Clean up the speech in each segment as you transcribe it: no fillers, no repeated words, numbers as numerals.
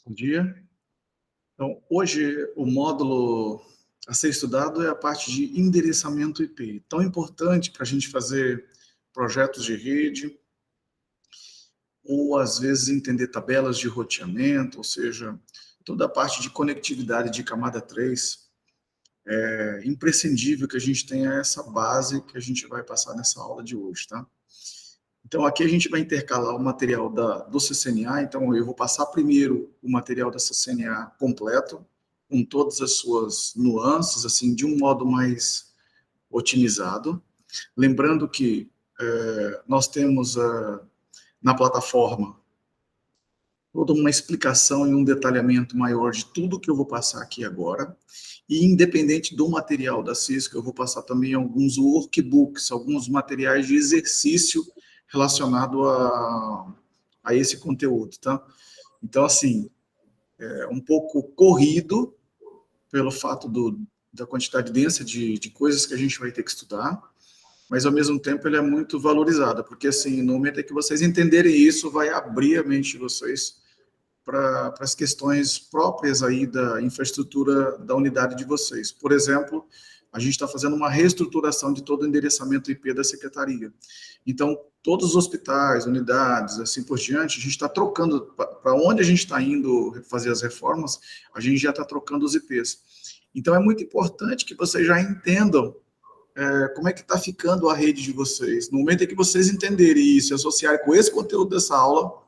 Bom dia. Então, hoje o módulo a ser estudado é a parte de endereçamento IP. Tão importante para a gente fazer projetos de rede, ou às vezes entender tabelas de roteamento, ou seja, toda a parte de conectividade de camada 3. É imprescindível que a gente tenha essa base que a gente vai passar nessa aula de hoje, tá? Então, aqui a gente vai intercalar o material do CCNA, então eu vou passar primeiro o material da CCNA completo, com todas as suas nuances, assim, de um modo mais otimizado. Lembrando que nós temos na plataforma toda uma explicação e um detalhamento maior de tudo que eu vou passar aqui agora, e independente do material da Cisco, eu vou passar também alguns workbooks, alguns materiais de exercício relacionado a esse conteúdo, tá? Então, assim, é um pouco corrido pelo fato da quantidade densa de coisas que a gente vai ter que estudar, mas, ao mesmo tempo, ele é muito valorizado, porque, assim, no momento em que vocês entenderem isso, vai abrir a mente de vocês para as questões próprias aí da infraestrutura da unidade de vocês. Por exemplo, a gente está fazendo uma reestruturação de todo o endereçamento IP da secretaria. Então, todos os hospitais, unidades, assim por diante, a gente está trocando, para onde a gente está indo fazer as reformas, a gente já está trocando os IPs. Então, é muito importante que vocês já entendam como é que está ficando a rede de vocês. No momento em que vocês entenderem isso e associarem com esse conteúdo dessa aula,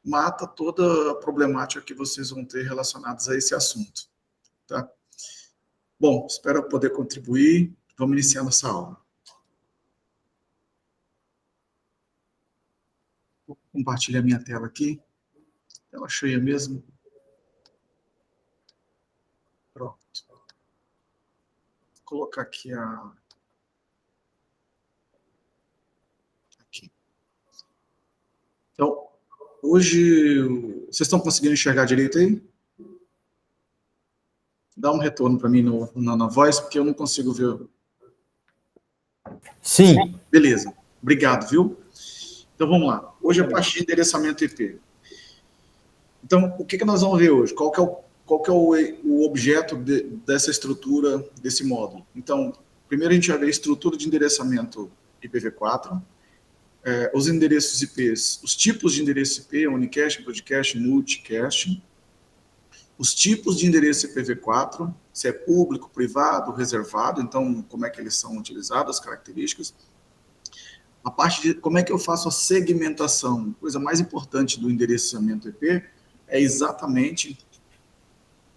mata toda a problemática que vocês vão ter relacionados a esse assunto, tá? Bom, espero poder contribuir. Vamos iniciar nossa aula. Vou compartilhar minha tela aqui. Tela cheia mesmo. Pronto. Vou colocar aqui aqui. Então, hoje, vocês estão conseguindo enxergar direito aí? Dá um retorno para mim na voz, porque eu não consigo ver. Sim. Beleza. Obrigado, viu? Então, vamos lá. Hoje é a parte de endereçamento IP. Então, o que nós vamos ver hoje? Qual que é o objeto dessa estrutura, desse módulo? Então, primeiro a gente vai ver a estrutura de endereçamento IPv4, os endereços IPs, os tipos de endereço IP, unicast, broadcast, multicast, os tipos de endereço IPv4, se é público, privado, reservado, então como é que eles são utilizados, as características. A parte de como é que eu faço a segmentação, coisa mais importante do endereçamento IP é exatamente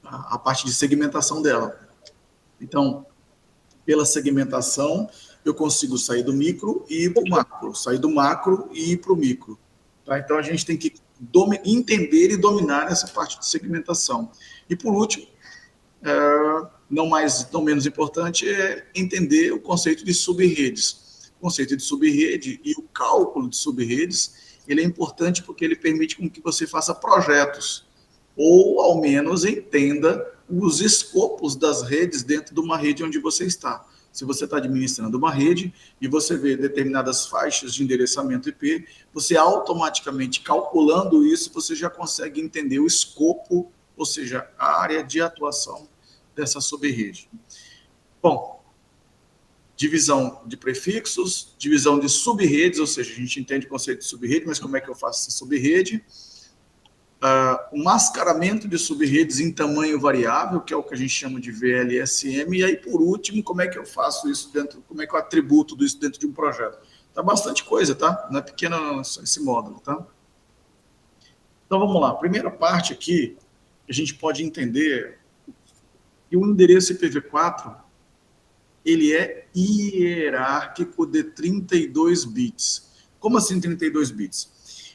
a parte de segmentação dela. Então, pela segmentação, eu consigo sair do micro e ir para o macro, sair do macro e ir para o micro. Tá? Então, a gente tem que entender e dominar essa parte de segmentação. E, por último, não menos importante, é entender o conceito de sub-redes. O conceito de sub-rede e o cálculo de sub-redes, ele é importante porque ele permite com que você faça projetos, ou, ao menos, entenda os escopos das redes dentro de uma rede onde você está. Se você está administrando uma rede e você vê determinadas faixas de endereçamento IP, você automaticamente, calculando isso, você já consegue entender o escopo, ou seja, a área de atuação dessa sub-rede. Bom, divisão de prefixos, divisão de sub-redes, ou seja, a gente entende o conceito de sub-rede, mas como é que eu faço essa sub-rede? O mascaramento de sub-redes em tamanho variável, que é o que a gente chama de VLSM, e aí, por último, como é que eu faço isso dentro, como é que eu atributo isso dentro de um projeto? Tá bastante coisa, tá? Não é pequeno esse módulo, tá? Então, vamos lá. A primeira parte aqui, a gente pode entender que o endereço IPv4, ele é hierárquico de 32 bits. Como assim 32 bits?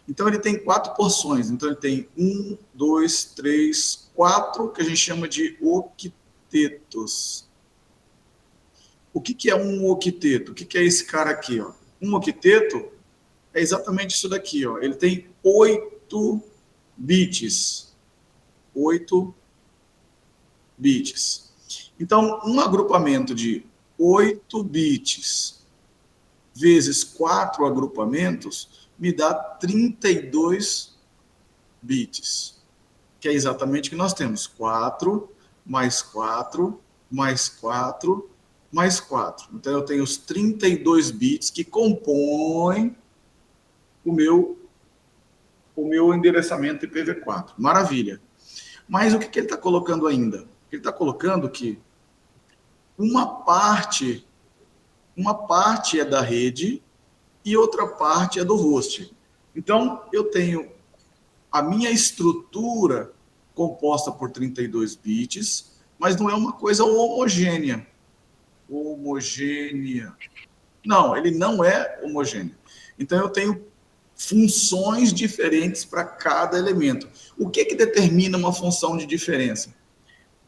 Então, ele tem 4 porções. Então, ele tem 1, 2, 3, 4, que a gente chama de octetos. O que é um octeto? O que é esse cara aqui? Ó? Um octeto é exatamente isso daqui. Ó. Ele tem 8 bits. 8 bits. Então, um agrupamento de 8 bits vezes 4 agrupamentos me dá 32 bits. que é exatamente o que nós temos. 4, mais 4, mais 4, mais 4. Então, eu tenho os 32 bits que compõem o meu endereçamento IPv4. Maravilha. Mas o que ele está colocando ainda? Ele está colocando que uma parte é da rede e outra parte é do host. Então, eu tenho a minha estrutura composta por 32 bits, mas não é uma coisa homogênea. Não, ele não é homogêneo. Então, eu tenho funções diferentes para cada elemento. O que determina uma função de diferença?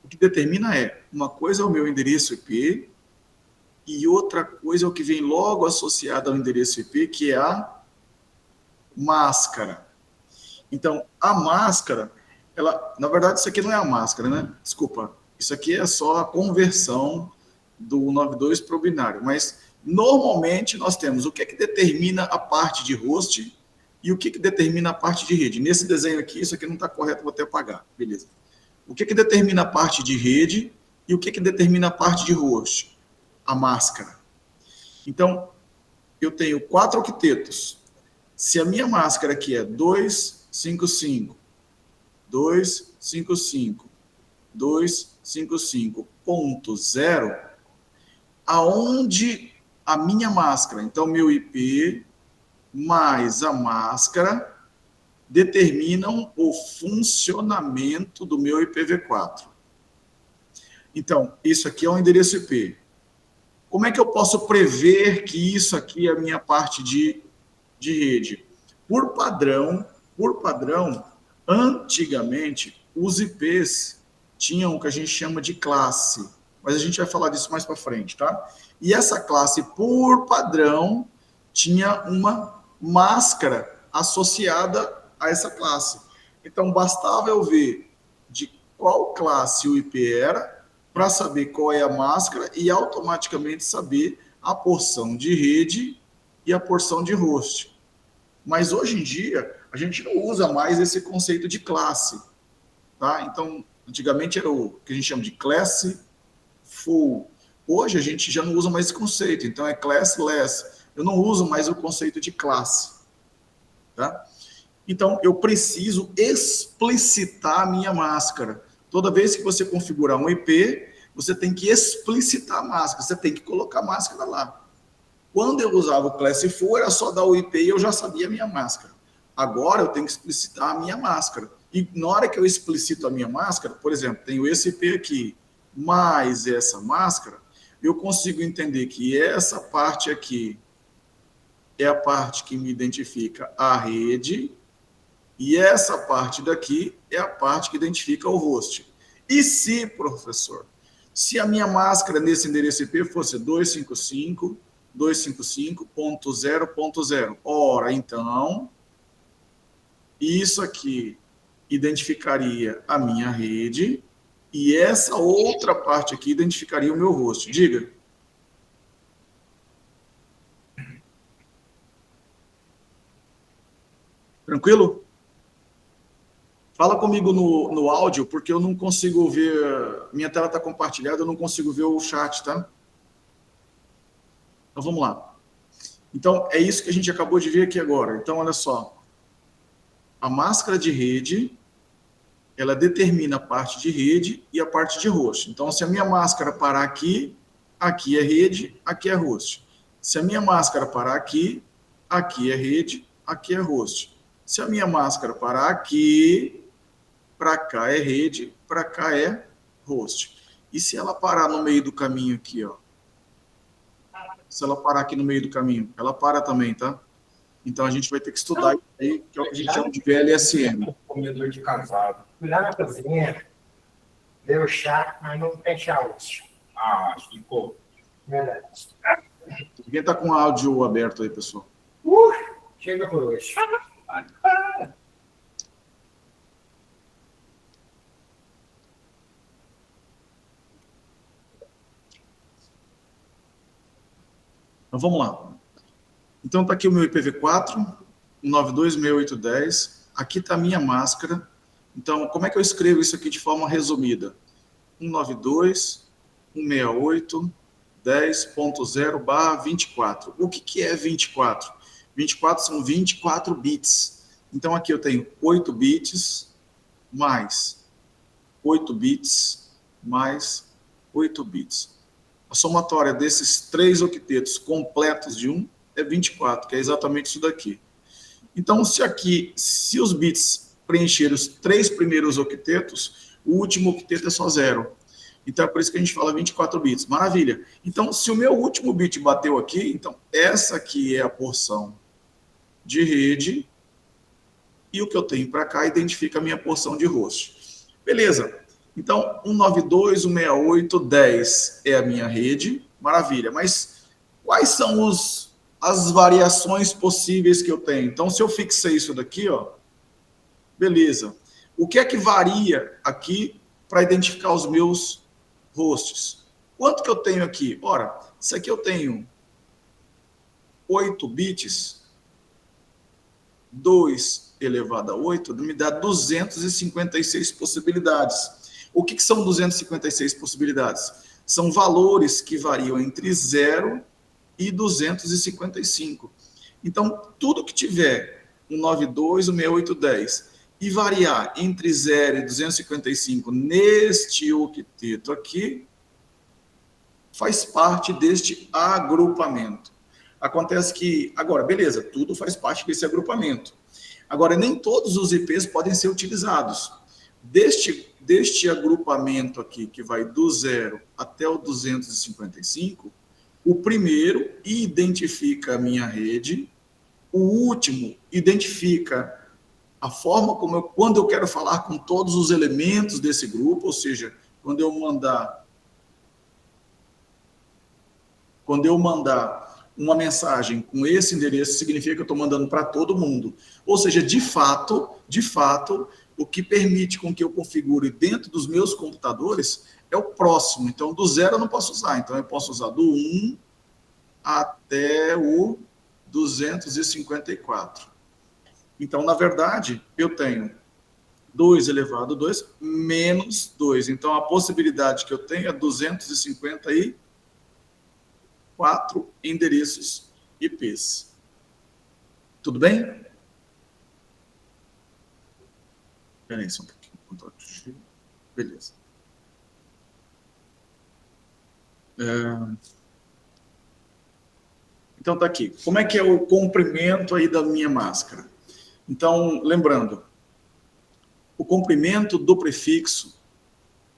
O que determina uma coisa é o meu endereço IP e outra coisa é o que vem logo associado ao endereço IP, que é a máscara. Então, a máscara, na verdade, isso aqui não é a máscara, né? Desculpa, isso aqui é só a conversão do 92 para o binário, mas normalmente nós temos o que determina a parte de host e o que determina a parte de rede. Nesse desenho aqui, isso aqui não está correto, vou até apagar, beleza. O que determina a parte de rede e o que determina a parte de host? A máscara. Então, eu tenho 4 octetos. Se a minha máscara aqui é 255, 255, 255.0, aonde a minha máscara, então meu IP mais a máscara, determinam o funcionamento do meu IPv4. Então, isso aqui é um endereço IP. Como é que eu posso prever que isso aqui é a minha parte de rede? Por padrão, antigamente, os IPs tinham o que a gente chama de classe, mas a gente vai falar disso mais para frente, tá? E essa classe, por padrão, tinha uma máscara associada a essa classe. Então, bastava eu ver de qual classe o IP era para saber qual é a máscara e automaticamente saber a porção de rede e a porção de host. Mas hoje em dia, a gente não usa mais esse conceito de classe. Tá? Então, antigamente era o que a gente chama de class full. Hoje a gente já não usa mais esse conceito, então é classless. Eu não uso mais o conceito de classe. Tá? Então, eu preciso explicitar a minha máscara. Toda vez que você configurar um IP, você tem que explicitar a máscara, você tem que colocar a máscara lá. Quando eu usava o Class Full, era só dar o IP e eu já sabia a minha máscara. Agora eu tenho que explicitar a minha máscara. E na hora que eu explicito a minha máscara, por exemplo, tenho esse IP aqui, mais essa máscara, eu consigo entender que essa parte aqui é a parte que me identifica a rede, e essa parte daqui é a parte que identifica o host. E se, professor, se a minha máscara nesse endereço IP fosse 255.0.0, ora, então, isso aqui identificaria a minha rede e essa outra parte aqui identificaria o meu host. Diga. Tranquilo? Fala comigo no áudio, porque eu não consigo ver. Minha tela está compartilhada, eu não consigo ver o chat, tá? Então vamos lá. Então é isso que a gente acabou de ver aqui agora. Então, olha só. A máscara de rede, ela determina a parte de rede e a parte de host. Então, se a minha máscara parar aqui, aqui é rede, aqui é host. Se a minha máscara parar aqui, aqui é rede, aqui é host. Se a minha máscara parar aqui, para cá é rede, para cá é host. E se ela parar no meio do caminho aqui, ó? Se ela parar aqui no meio do caminho, ela para também, tá? Então a gente vai ter que estudar isso aí, que é o que a gente chama de VLSM. Comedor de casado. Fui lá na cozinha, deu chá, mas não tem chá hoje. Ah, ficou. Verdade. Quem está com o áudio aberto aí, pessoal? Chega por hoje. Então vamos lá. Então está aqui o meu IPv4, 192.6810. Aqui está a minha máscara. Então, como é que eu escrevo isso aqui de forma resumida? 192, 168, 10.0/24. O que é 24? 24 são 24 bits. Então, aqui eu tenho 8 bits mais 8 bits mais 8 bits. A somatória desses 3 octetos completos de 1 é 24, que é exatamente isso daqui. Então, se os bits preencherem os 3 primeiros octetos, o último octeto é só 0. Então, é por isso que a gente fala 24 bits. Maravilha. Então, se o meu último bit bateu aqui, então essa aqui é a porção de rede e o que eu tenho para cá identifica a minha porção de host. Beleza. Então, 192, 168, 10 é a minha rede. Maravilha. Mas quais são as variações possíveis que eu tenho? Então, se eu fixei isso daqui, ó, beleza. O que é que varia aqui para identificar os meus hosts? Quanto que eu tenho aqui? Ora, se aqui eu tenho 8 bits, 2 elevado a 8 me dá 256 possibilidades. O que são 256 possibilidades? São valores que variam entre 0 e 255. Então, tudo que tiver 192, 168, 10 e variar entre 0 e 255 neste octeto aqui, faz parte deste agrupamento. Acontece que, agora, beleza, tudo faz parte desse agrupamento. Agora, nem todos os IPs podem ser utilizados. Deste agrupamento aqui, que vai do 0 até o 255, o primeiro identifica a minha rede, o último identifica a forma como quando eu quero falar com todos os elementos desse grupo, ou seja, quando eu mandar uma mensagem com esse endereço, significa que eu estou mandando para todo mundo. Ou seja, de fato, o que permite com que eu configure dentro dos meus computadores é o próximo. Então, do 0 eu não posso usar. Então, eu posso usar do 1 até o 254. Então, na verdade, eu tenho 2 elevado a 2 menos 2. Então, a possibilidade que eu tenho é 254 endereços IPs. Tudo bem? Espera aí só um pouquinho. Beleza. Então, tá aqui. Como é que é o comprimento aí da minha máscara? Então, lembrando, o comprimento do prefixo,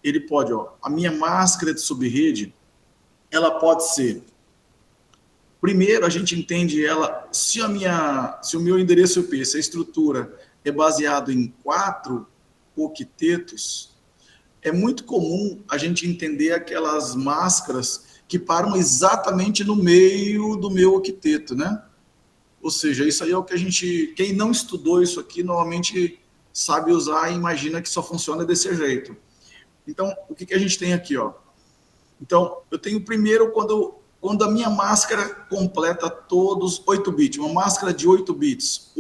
ele pode, a minha máscara de subrede, ela pode ser, primeiro a gente entende ela, se o meu endereço IP, se a estrutura é baseado em 4 octetos, é muito comum a gente entender aquelas máscaras que param exatamente no meio do meu octeto, né? Ou seja, isso aí é o que quem não estudou isso aqui, normalmente sabe usar e imagina que só funciona desse jeito. Então, o que a gente tem aqui, ó? Então, eu tenho primeiro quando a minha máscara completa todos 8 bits, uma máscara de 8 bits,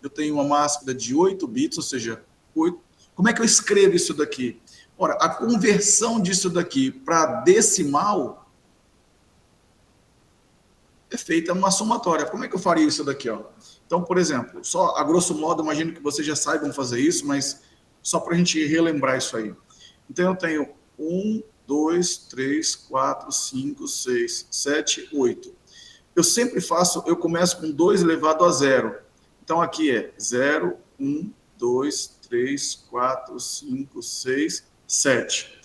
eu tenho uma máscara de 8 bits, ou seja, 8. Como é que eu escrevo isso daqui? Ora, a conversão disso daqui para decimal é feita uma somatória. Como é que eu faria isso daqui, ó? Então, por exemplo, só a grosso modo, imagino que vocês já saibam fazer isso, mas só para a gente relembrar isso aí. Então, eu tenho 1, 2, 3, 4, 5, 6, 7, 8. Eu começo com 2 elevado a 0. Então, aqui é 0, 1, 2, 3, 4, 5, 6, 7.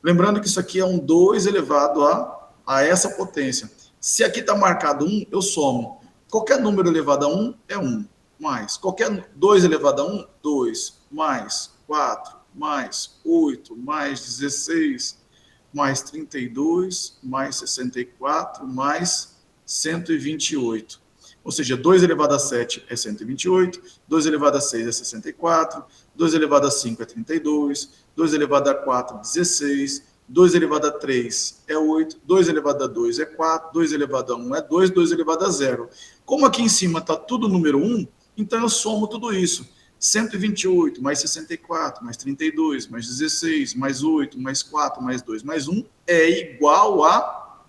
Lembrando que isso aqui é um 2 elevado a essa potência. Se aqui está marcado 1, eu somo. Qualquer número elevado a 1 é 1. Mais. Qualquer 2 elevado a 1, 2. Mais 4, mais 8, mais 16, mais 32, mais 64, mais 128. Ou seja, 2 elevado a 7 é 128, 2 elevado a 6 é 64, 2 elevado a 5 é 32, 2 elevado a 4 é 16, 2 elevado a 3 é 8, 2 elevado a 2 é 4, 2 elevado a 1 é 2, 2 elevado a 0. Como aqui em cima está tudo número 1, então eu somo tudo isso. 128 mais 64, mais 32, mais 16, mais 8, mais 4, mais 2, mais 1 é igual a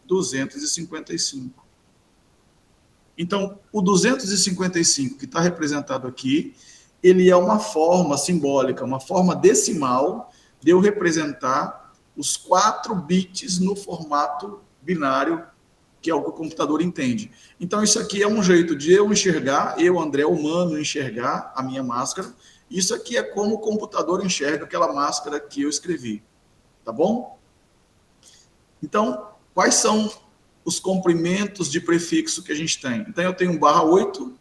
255. Então, o 255 que está representado aqui, ele é uma forma simbólica, uma forma decimal de eu representar os 4 bits no formato binário, que é o que o computador entende. Então, isso aqui é um jeito de eu enxergar, eu, André, humano, enxergar a minha máscara. Isso aqui é como o computador enxerga aquela máscara que eu escrevi. Tá bom? Então, quais são os comprimentos de prefixo que a gente tem? Então, eu tenho um /8,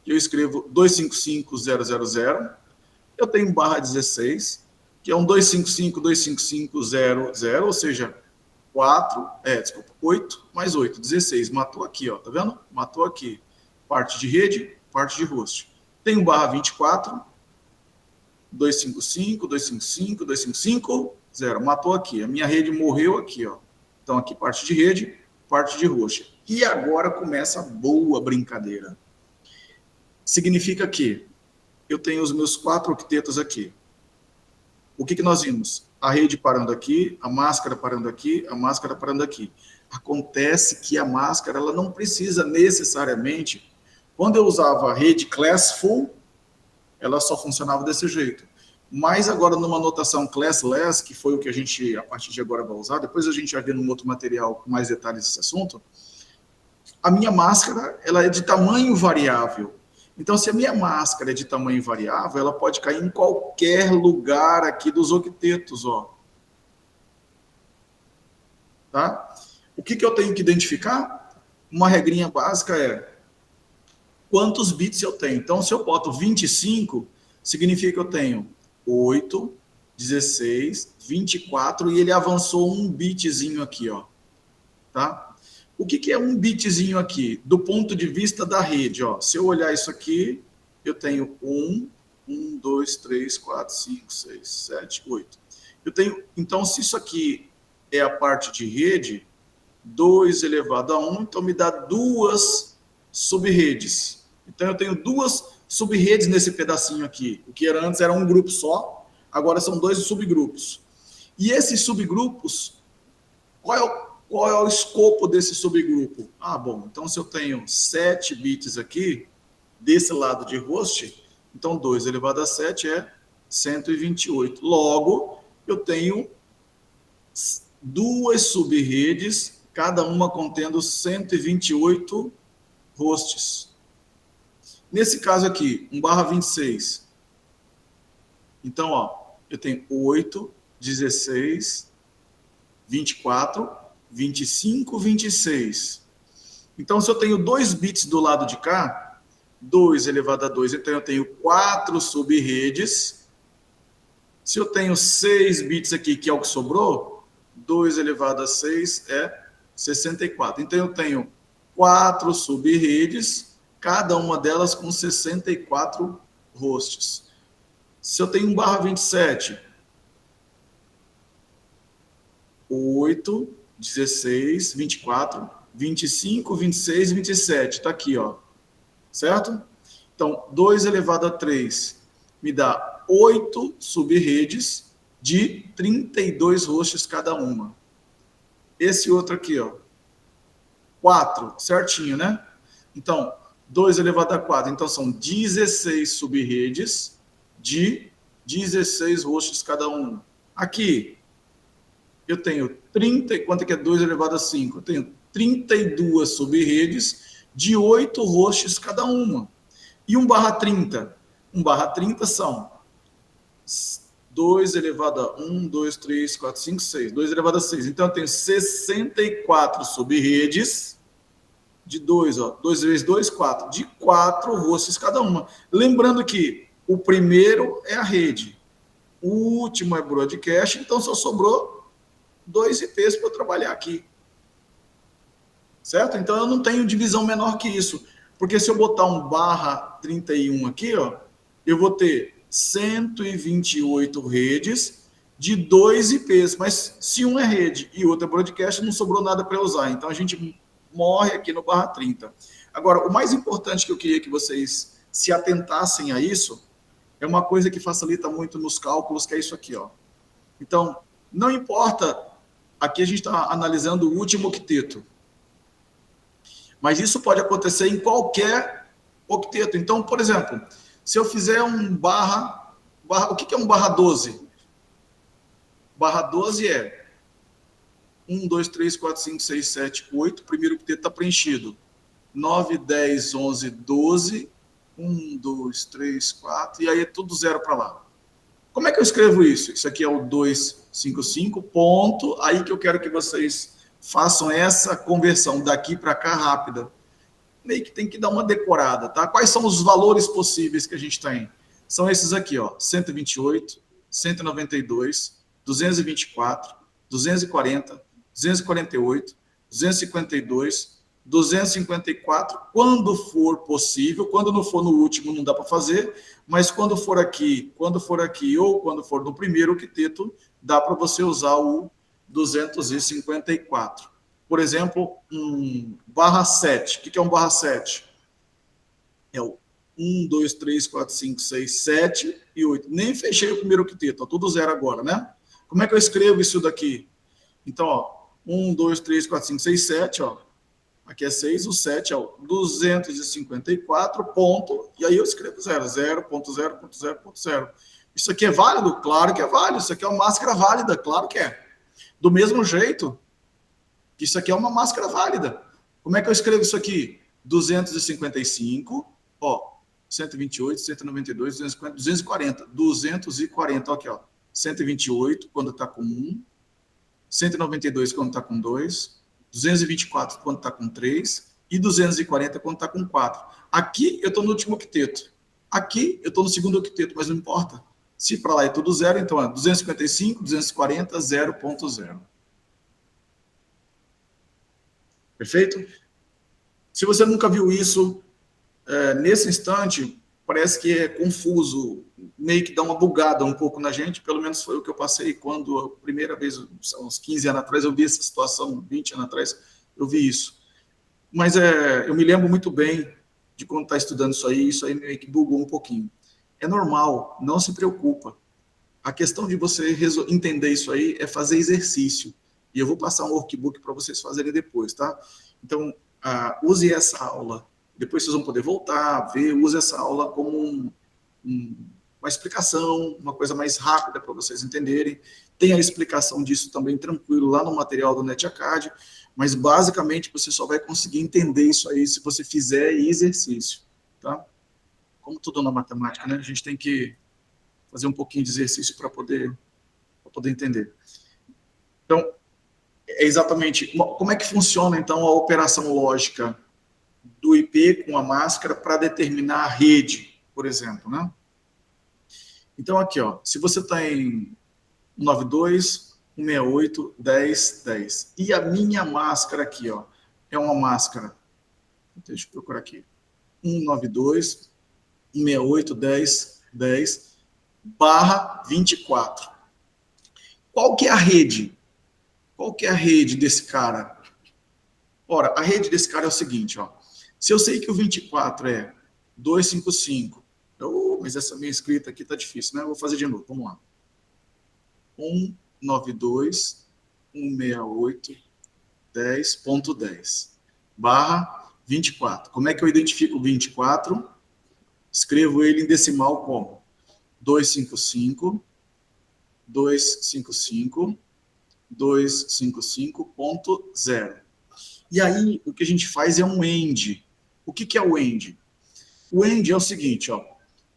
que eu escrevo 255.000. Eu tenho um /16, que é um 255.255.00, ou seja, 8 mais 8, 16. Matou aqui, ó, tá vendo? Matou aqui. Parte de rede, parte de host. Tem um /24, 255, 255, 255, 0. Matou aqui. A minha rede morreu aqui, ó. Então, aqui parte de rede, parte de host. E agora começa a boa brincadeira. Significa que eu tenho os meus 4 octetos aqui. O que nós vimos? A rede parando aqui, a máscara parando aqui, a máscara parando aqui. Acontece que a máscara ela não precisa necessariamente... Quando eu usava a rede classful, ela só funcionava desse jeito. Mas agora numa notação classless, que foi o que a gente, a partir de agora, vai usar, depois a gente vai ver num outro material com mais detalhes desse assunto, a minha máscara ela é de tamanho variável. Então, se a minha máscara é de tamanho variável, ela pode cair em qualquer lugar aqui dos octetos, ó. Tá? O que eu tenho que identificar? Uma regrinha básica é quantos bits eu tenho. Então, se eu boto 25, significa que eu tenho 8, 16, 24 e ele avançou um bitzinho aqui, ó. Tá? O que é um bitzinho aqui? Do ponto de vista da rede, ó. Se eu olhar isso aqui, eu tenho 1, 2, 3, 4, 5, 6, 7, 8. Eu tenho, então, se isso aqui é a parte de rede, 2 elevado a 1, então me dá 2 sub-redes. Então, eu tenho 2 sub-redes nesse pedacinho aqui. O que era antes era um grupo só, agora são 2 subgrupos. E esses subgrupos, qual é o escopo desse subgrupo? Ah, bom, então se eu tenho 7 bits aqui, desse lado de host, então 2 elevado a 7 é 128. Logo, eu tenho 2 sub-redes, cada uma contendo 128 hosts. Nesse caso aqui, 1/26. Então, ó, eu tenho 8, 16, 24, 25, 26. Então, se eu tenho 2 bits do lado de cá, 2 elevado a 2, então eu tenho 4 sub-redes. Se eu tenho 6 bits aqui, que é o que sobrou, 2 elevado a 6 é 64. Então, eu tenho 4 sub-redes, cada uma delas com 64 hosts. Se eu tenho 1/27, 8, 16, 24, 25, 26, 27. Está aqui, ó. Certo? Então, 2 elevado a 3 me dá 8 sub-redes de 32 hosts cada uma. Esse outro aqui, ó. 4, certinho, né? Então, 2 elevado a 4. Então, são 16 sub-redes de 16 hosts cada um. Aqui, eu tenho 30, quanto é que é 2 elevado a 5? Eu tenho 32 sub-redes de 8 hosts cada uma. E 1/30? 1/30 são 2 elevado a 1, 2, 3, 4, 5, 6. 2 elevado a 6. Então, eu tenho 64 sub-redes de 2, ó. 2 vezes 2, 4. De 4 hosts cada uma. Lembrando que o primeiro é a rede, o último é broadcast, então só sobrou 2 IPs para eu trabalhar aqui. Certo? Então, eu não tenho divisão menor que isso. Porque se eu botar um /31 aqui, ó, eu vou ter 128 redes de 2 IPs. Mas se um é rede e outro é broadcast, não sobrou nada para usar. Então, a gente morre aqui no /30. Agora, o mais importante que eu queria que vocês se atentassem a isso é uma coisa que facilita muito nos cálculos, que é isso aqui, ó. Então, não importa, aqui a gente está analisando o último octeto, mas isso pode acontecer em qualquer octeto. Então, por exemplo, se eu fizer um barra o que é um barra 12? Barra 12 é 1, 2, 3, 4, 5, 6, 7, 8. O primeiro octeto está preenchido. 9, 10, 11, 12. 1, 2, 3, 4. E aí é tudo zero para lá. Como é que eu escrevo isso? Isso aqui é o 255, ponto. Aí que eu quero que vocês façam essa conversão daqui para cá rápida. Meio que tem que dar uma decorada, tá? Quais são os valores possíveis que a gente tem? São esses aqui, ó, 128, 192, 224, 240, 248, 252, 254, quando for possível, quando não for no último não dá para fazer, mas quando for aqui ou quando for no primeiro octeto, dá para você usar o 254. Por exemplo, barra 7. O que é um barra 7? É o 1, 2, 3, 4, 5, 6, 7 e 8. Nem fechei o primeiro octeto, tudo zero agora, né? Como é que eu escrevo isso daqui? Então, ó, 1, 2, 3, 4, 5, 6, 7, ó. Aqui é 6, o 7 é o 254, ponto, e aí eu escrevo 0, 0.0.0.0. Isso aqui é válido? Claro que é válido. Isso aqui é uma máscara válida? Claro que é. Do mesmo jeito que isso aqui é uma máscara válida. Como é que eu escrevo isso aqui? 255, ó, 128, 192, 250, 240. 240, ó, aqui, ó. 128 quando está com 1, 192 quando está com 2, 224 quando está com 3 e 240 quando está com 4. Aqui eu estou no último octeto. Aqui eu estou no segundo octeto, mas não importa. Se para lá é tudo zero, então é 255, 240, 0.0. Perfeito? Se você nunca viu isso, nesse instante, parece que é confuso, meio que dá uma bugada um pouco na gente, pelo menos foi o que eu passei quando a primeira vez, uns 15 anos atrás, eu vi essa situação, 20 anos atrás, eu vi isso. Mas eu me lembro muito bem de quando está estudando isso aí meio que bugou um pouquinho. É normal, não se preocupa. A questão de você entender isso aí é fazer exercício. E eu vou passar um workbook para vocês fazerem depois, tá? Então, use essa aula. Depois vocês vão poder voltar, ver, use essa aula como uma explicação, uma coisa mais rápida para vocês entenderem. Tem a explicação disso também tranquilo lá no material do NetAcad, mas basicamente você só vai conseguir entender isso aí se você fizer exercício, tá? Como tudo na matemática, né? A gente tem que fazer um pouquinho de exercício para poder entender. Então, é exatamente como é que funciona, então, a operação lógica do IP com a máscara para determinar a rede, por exemplo, né? Então, aqui, ó, se você está em 192, 168, 10, 10, e a minha máscara aqui, ó, é uma máscara, deixa eu procurar aqui, 192, 168, 10, 10, barra 24. Qual que é a rede? Qual que é a rede desse cara? Ora, a rede desse cara é o seguinte, ó. Se eu sei que o 24 é 255, mas essa minha escrita aqui tá difícil, né? Eu vou fazer de novo, vamos lá. 192, 168, 10.10, barra 24. Como é que eu identifico o 24? Escrevo ele em decimal como? 255, 255, 255.0. E aí, o que a gente faz é um AND. O que é o AND? O AND é o seguinte, ó.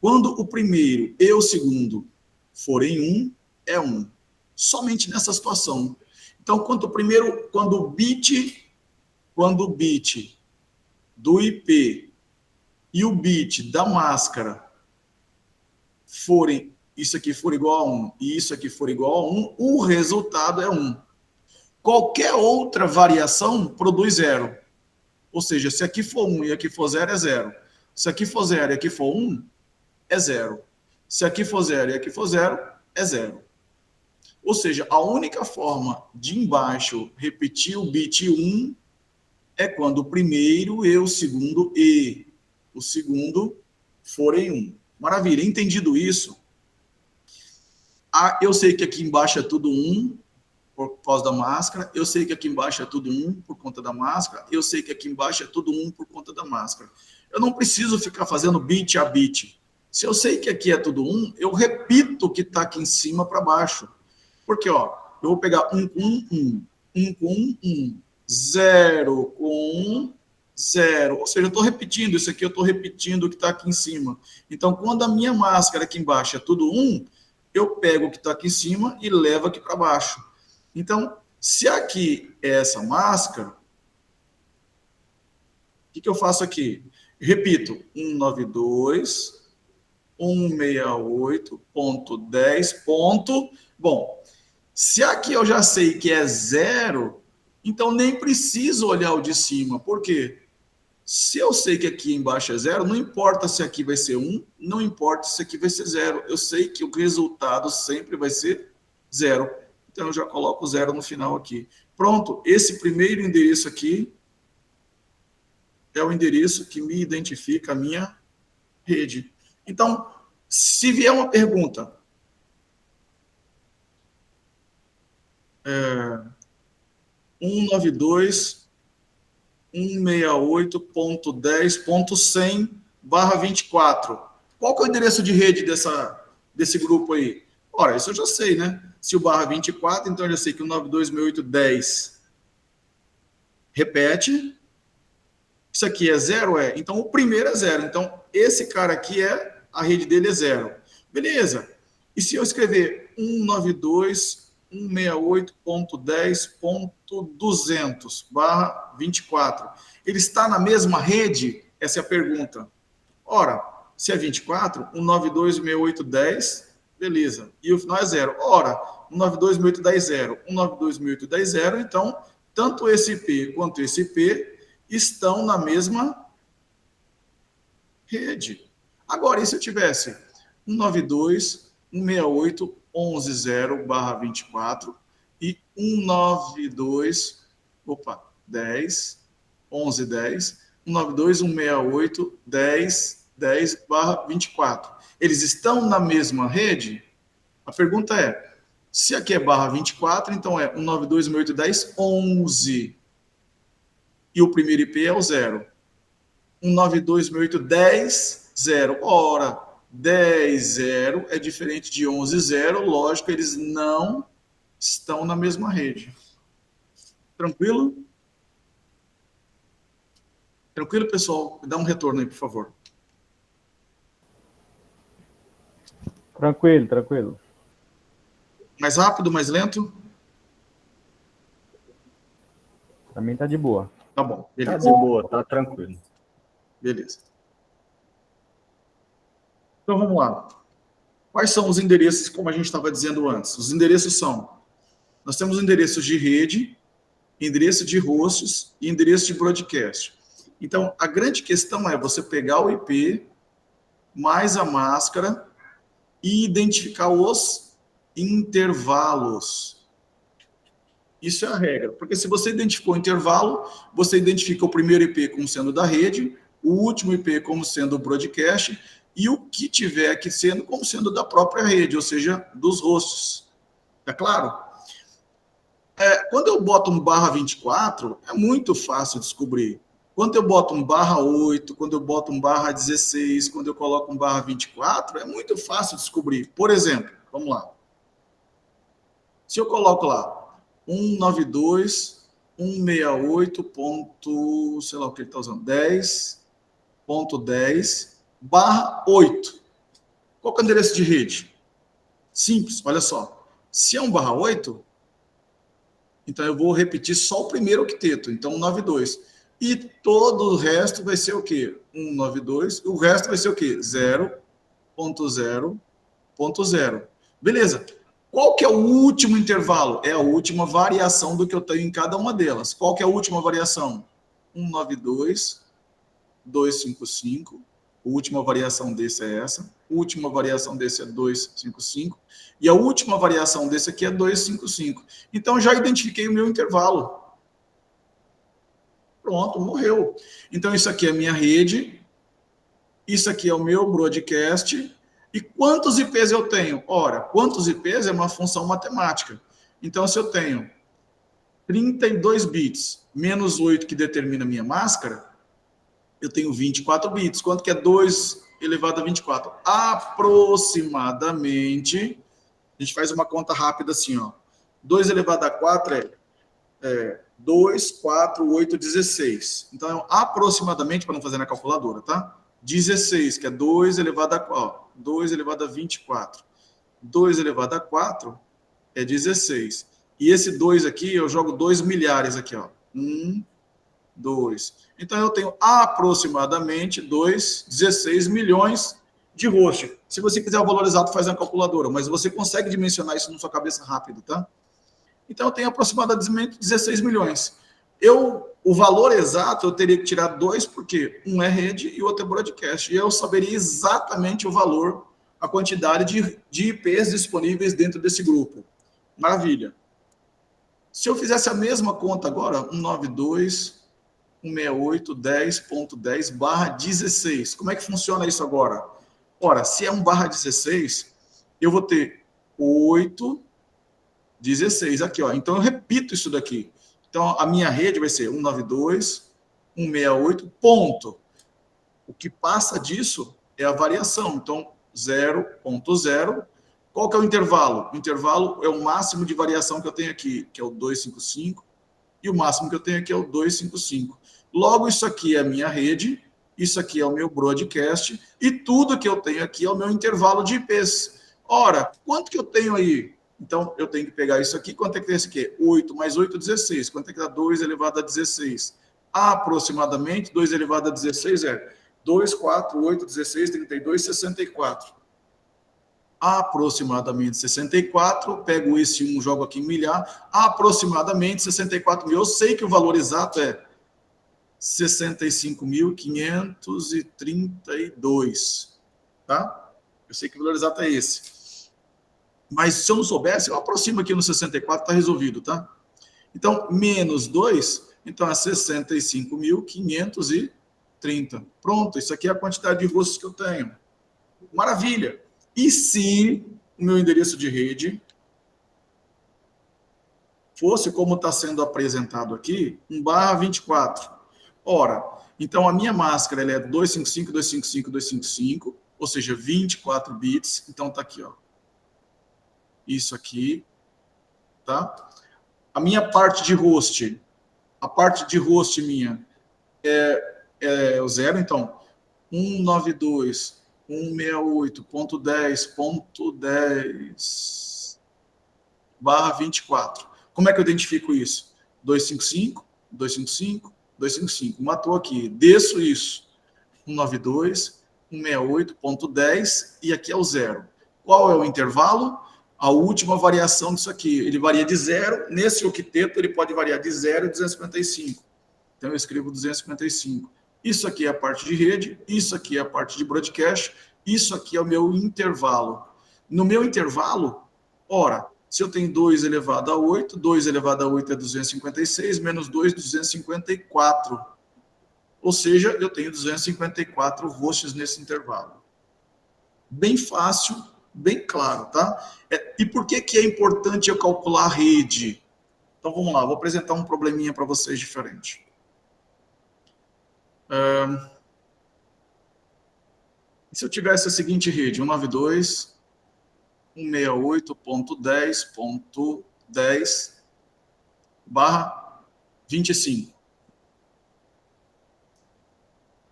Quando o primeiro e o segundo forem 1, é 1. Somente nessa situação. Então, quando o bit do IP e o bit da máscara forem, isso aqui for igual a 1 e isso aqui for igual a 1, o resultado é 1. Qualquer outra variação produz 0. Ou seja, se aqui for 1 e aqui for 0, é 0. Se aqui for 0 e aqui for 1, é 0. Se aqui for 0 e aqui for 0, é 0. Ou seja, a única forma de embaixo repetir o bit 1 é quando o primeiro e o segundo forem 1. Maravilha. Entendido isso, eu sei que aqui embaixo é tudo 1 por causa da máscara, eu sei que aqui embaixo é tudo 1 por conta da máscara, eu sei que aqui embaixo é tudo 1 por conta da máscara. Eu não preciso ficar fazendo bit a bit. Se eu sei que aqui é tudo 1, eu repito o que está aqui em cima para baixo. Porque, ó, eu vou pegar 1 com 1, 1 com 1, 0 com 1, 0. Ou seja, eu estou repetindo isso aqui, eu estou repetindo o que está aqui em cima. Então, quando a minha máscara aqui embaixo é tudo 1, eu pego o que está aqui em cima e levo aqui para baixo. Então, se aqui é essa máscara, o que eu faço aqui? Repito, 192.168.10. Bom, se aqui eu já sei que é 0, então nem preciso olhar o de cima. Por quê? Se eu sei que aqui embaixo é 0, não importa se aqui vai ser 1, não importa se aqui vai ser 0. Eu sei que o resultado sempre vai ser 0. Então, eu já coloco 0 no final aqui. Pronto, esse primeiro endereço aqui é o endereço que me identifica a minha rede. Então, se vier uma pergunta, 192.168.10.100/24. Qual que é o endereço de rede desse grupo aí? Ora, isso eu já sei, né? Se o barra 24, então eu já sei que o 192.168.10 repete. Isso aqui é 0? É. Então, o primeiro é 0. Então, esse cara aqui a rede dele é 0. Beleza. E se eu escrever 192.168.10.200/24, ele está na mesma rede? Essa é a pergunta. Ora, se é 24, 192.168.10, beleza. E o final é 0. Ora, 192.168.10, 0. 192.168.10, 0. Então, tanto esse IP quanto esse IP estão na mesma rede. Agora, e se eu tivesse 192.168.11.0/24 e 192.168.10.10/24. Eles estão na mesma rede? A pergunta é, se aqui é barra 24, então é 192.168.10.11. E o primeiro IP é o 0. 192.168.10, 0. Ora, 10, 0 é diferente de 11, 0. Lógico, eles não estão na mesma rede. Tranquilo? Tranquilo, pessoal? Dá um retorno aí, por favor. Tranquilo, tranquilo. Mais rápido, mais lento? Pra mim tá de boa. Tá bom, beleza. Tá de boa, tá tranquilo. Beleza. Então, vamos lá. Quais são os endereços, como a gente estava dizendo antes? Os endereços são, nós temos endereços de rede, endereço de hosts e endereço de broadcast. Então, a grande questão é você pegar o IP mais a máscara e identificar os intervalos. Isso é a regra, porque se você identificou o intervalo, você identifica o primeiro IP como sendo da rede, o último IP como sendo o broadcast e o que tiver aqui sendo como sendo da própria rede, ou seja, dos hosts. Tá claro? Quando eu boto um barra 24, é muito fácil descobrir. Quando eu boto um barra 8, quando eu boto um barra 16, quando eu coloco um barra 24, é muito fácil descobrir. Por exemplo, vamos lá. Se eu coloco lá 192.168. Sei lá o que ele está usando, 10.10/8. Qual que é o endereço de rede? Simples, olha só. Se é um barra 8, então eu vou repetir só o primeiro octeto, então 192. E todo o resto vai ser o quê? 192. O resto vai ser o quê? 0.0.0. Beleza. Qual que é o último intervalo? É a última variação do que eu tenho em cada uma delas. Qual que é a última variação? 192.255. A última variação desse é essa. A última variação desse é 255. E a última variação desse aqui é 255. Então, já identifiquei o meu intervalo. Pronto, morreu. Então, isso aqui é a minha rede. Isso aqui é o meu broadcast. E quantos IPs eu tenho? Ora, quantos IPs é uma função matemática. Então, se eu tenho 32 bits menos 8 que determina a minha máscara, eu tenho 24 bits. Quanto que é 2 elevado a 24? Aproximadamente, a gente faz uma conta rápida assim, ó. 2 elevado a 4 é 2, 4, 8, 16. Então, aproximadamente, para não fazer na calculadora, tá? 16, que é 2 elevado a 4. 2 elevado a 24. 2 elevado a 4 é 16. E esse 2 aqui, eu jogo 2 milhares aqui, ó. 1, 2. Então, eu tenho aproximadamente 16 milhões de host. Se você quiser o valor exato, faz na calculadora, mas você consegue dimensionar isso na sua cabeça rápido, tá? Então, eu tenho aproximadamente 16 milhões. O valor exato, eu teria que tirar 2, porque um é rede e o outro é broadcast. E eu saberia exatamente o valor, a quantidade de IPs disponíveis dentro desse grupo. Maravilha. Se eu fizesse a mesma conta agora, 192.168.10.10/16, como é que funciona isso agora? Ora, se é 1/16, eu vou ter 8, 16 aqui, ó. Então eu repito isso daqui. Então a minha rede vai ser 192.168, ponto. O que passa disso é a variação. Então 0.0. Qual que é o intervalo? O intervalo é o máximo de variação que eu tenho aqui, que é o 255, e o máximo que eu tenho aqui é o 255. Logo, isso aqui é a minha rede, isso aqui é o meu broadcast, e tudo que eu tenho aqui é o meu intervalo de IPs. Ora, quanto que eu tenho aí? Então, eu tenho que pegar isso aqui. Quanto é que tem esse aqui? 8 mais 8, 16. Quanto é que dá 2 elevado a 16? Aproximadamente, 2 elevado a 16 é 2, 4, 8, 16, 32, 64. Aproximadamente 64, pego esse 1, jogo aqui em milhar, aproximadamente 64 mil. Eu sei que o valor exato é 65.532, tá? Eu sei que o valor exato é esse. Mas se eu não soubesse, eu aproximo aqui no 64, tá resolvido, tá? Então, menos 2, então é 65.530. Pronto, isso aqui é a quantidade de rostos que eu tenho. Maravilha! E se o meu endereço de rede fosse como está sendo apresentado aqui, 1/24? Ora, então a minha máscara ela é 255, 255, 255, ou seja, 24 bits. Então está aqui, ó. Isso aqui, tá? A minha parte de host, a parte de host minha é o 0, então 192.168.10.10/24. Como é que eu identifico isso? 255, 255, 255. Matou aqui. Desço isso. 192.168.10 e aqui é o 0. Qual é o intervalo? A última variação disso aqui. Ele varia de 0. Nesse octeto, ele pode variar de 0 a 255. Então, eu escrevo 255. Isso aqui é a parte de rede, isso aqui é a parte de broadcast, isso aqui é o meu intervalo. No meu intervalo, ora, se eu tenho 2 elevado a 8, 2 elevado a 8 é 256, menos 2, 254. Ou seja, eu tenho 254 hosts nesse intervalo. Bem fácil, bem claro, tá? E por que é importante eu calcular a rede? Então, vamos lá, vou apresentar um probleminha para vocês diferente. Se eu tivesse a seguinte rede, 192.168.10.10/25.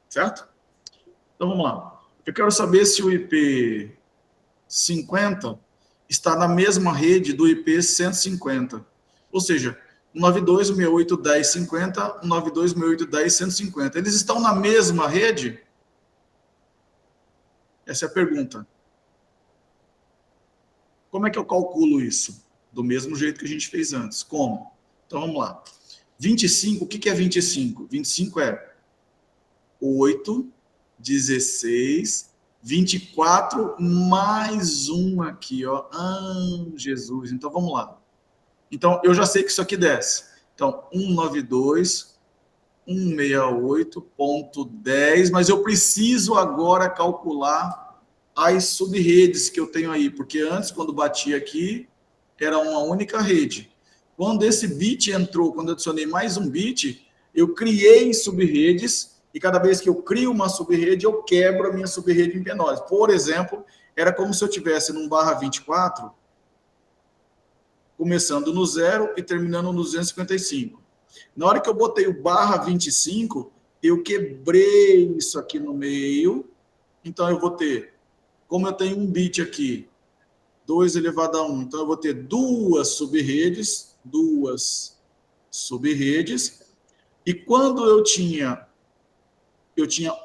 Certo? Então, vamos lá. Eu quero saber se o IP 50 está na mesma rede do IP 150. Ou seja, 192.168.10.50, 192.168.10.150. Eles estão na mesma rede? Essa é a pergunta. Como é que eu calculo isso? Do mesmo jeito que a gente fez antes. Como? Então, vamos lá. 25, o que é 25? 25 é 8, 16, 24, mais um aqui, ó. Jesus. Então, vamos lá. Então, eu já sei que isso aqui desce. Então, 192, 168.10, mas eu preciso agora calcular as sub-redes que eu tenho aí, porque antes, quando batia aqui, era uma única rede. Quando esse bit entrou, quando eu adicionei mais um bit, eu criei sub-redes, e cada vez que eu crio uma sub-rede, eu quebro a minha sub-rede em menores. Por exemplo, era como se eu tivesse num barra 24, começando no 0 e terminando no 255. Na hora que eu botei o barra 25, eu quebrei isso aqui no meio. Então, eu vou ter, como eu tenho um bit aqui, 2 elevado a 1, então eu vou ter duas sub-redes. E quando eu tinha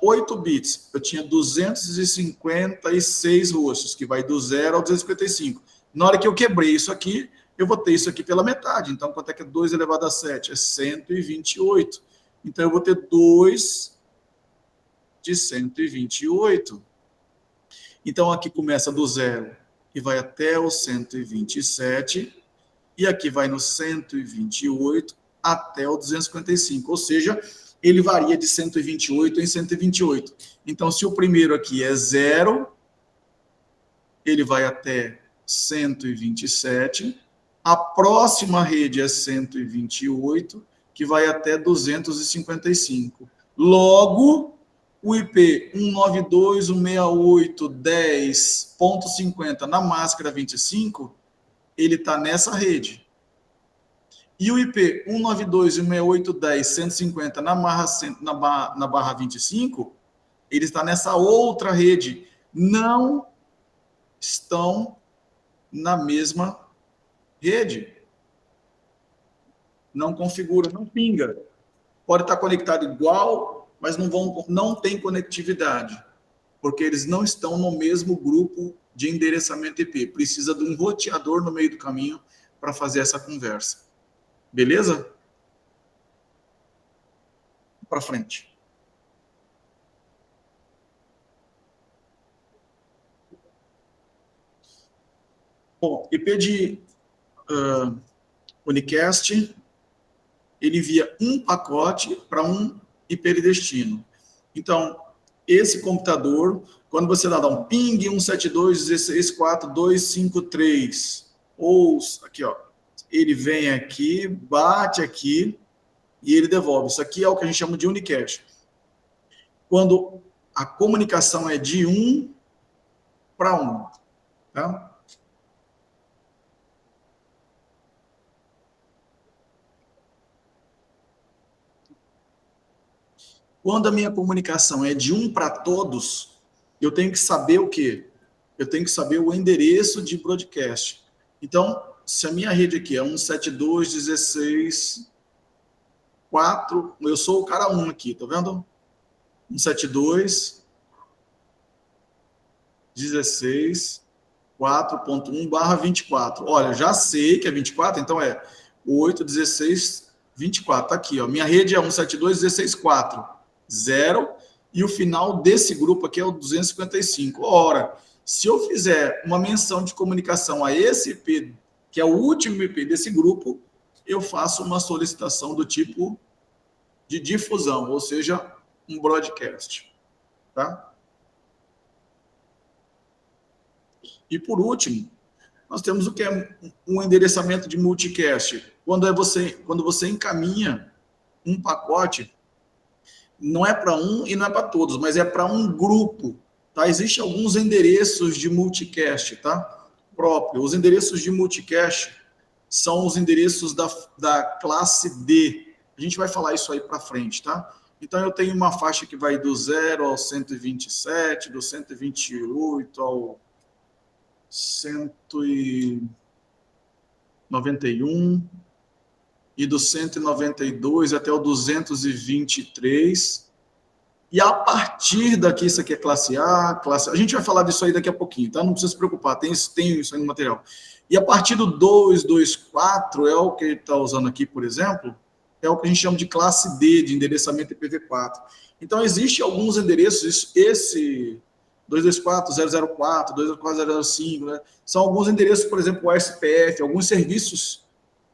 8 bits, eu tinha 256 rostos, que vai do 0 ao 255. Na hora que eu quebrei isso aqui, eu vou ter isso aqui pela metade. Então, quanto é que é 2 elevado a 7? É 128. Então, eu vou ter 2 de 128. Então, aqui começa do 0 e vai até o 127. E aqui vai no 128 até o 255. Ou seja, ele varia de 128 em 128. Então, se o primeiro aqui é 0, ele vai até 127. A próxima rede é 128, que vai até 255. Logo, o IP 192.168.10.50 na máscara 25, ele está nessa rede. E o IP 192.168.10.150 na barra 25, ele está nessa outra rede. Não estão na mesma rede. Não configura, não pinga. Pode estar conectado igual, mas não tem conectividade, porque eles não estão no mesmo grupo de endereçamento IP. Precisa de um roteador no meio do caminho para fazer essa conversa. Beleza? Para frente. Bom, IP de Unicast, ele envia um pacote para um IP de destino. Então, esse computador, quando você dá um ping 172.16.4.253, ou aqui, ó, ele vem aqui, bate aqui e ele devolve. Isso aqui é o que a gente chama de unicast. Quando a comunicação é de 1 para 1, tá? Quando a minha comunicação é de 1 para todos, eu tenho que saber o quê? Eu tenho que saber o endereço de broadcast. Então, se a minha rede aqui é 172.16.4, eu sou o cara 1 aqui, tá vendo? 172.16.4.1/24. Olha, eu já sei que é 24, então é 8.16.24. Tá aqui, ó. Minha rede é 172.16.4. 0, e o final desse grupo aqui é o 255. Ora, se eu fizer uma menção de comunicação a esse IP, que é o último IP desse grupo, eu faço uma solicitação do tipo de difusão, ou seja, um broadcast. Tá? E por último, nós temos o que é um endereçamento de multicast. Quando você encaminha um pacote, não é para um e não é para todos, mas é para um grupo, tá? Existem alguns endereços de multicast, tá? Próprio. Os endereços de multicast são os endereços da classe D. A gente vai falar isso aí para frente, tá? Então, eu tenho uma faixa que vai do 0 ao 127, do 128 ao 191, e do 192 até o 223. E a partir daqui, isso aqui é classe A, a gente vai falar disso aí daqui a pouquinho, tá? Não precisa se preocupar, tem isso aí no material. E a partir do 224, é o que ele está usando aqui, por exemplo, é o que a gente chama de classe D, de endereçamento IPv4. Então, existem alguns endereços, esse 224.004, 224.005, né? São alguns endereços, por exemplo, o SPF, alguns serviços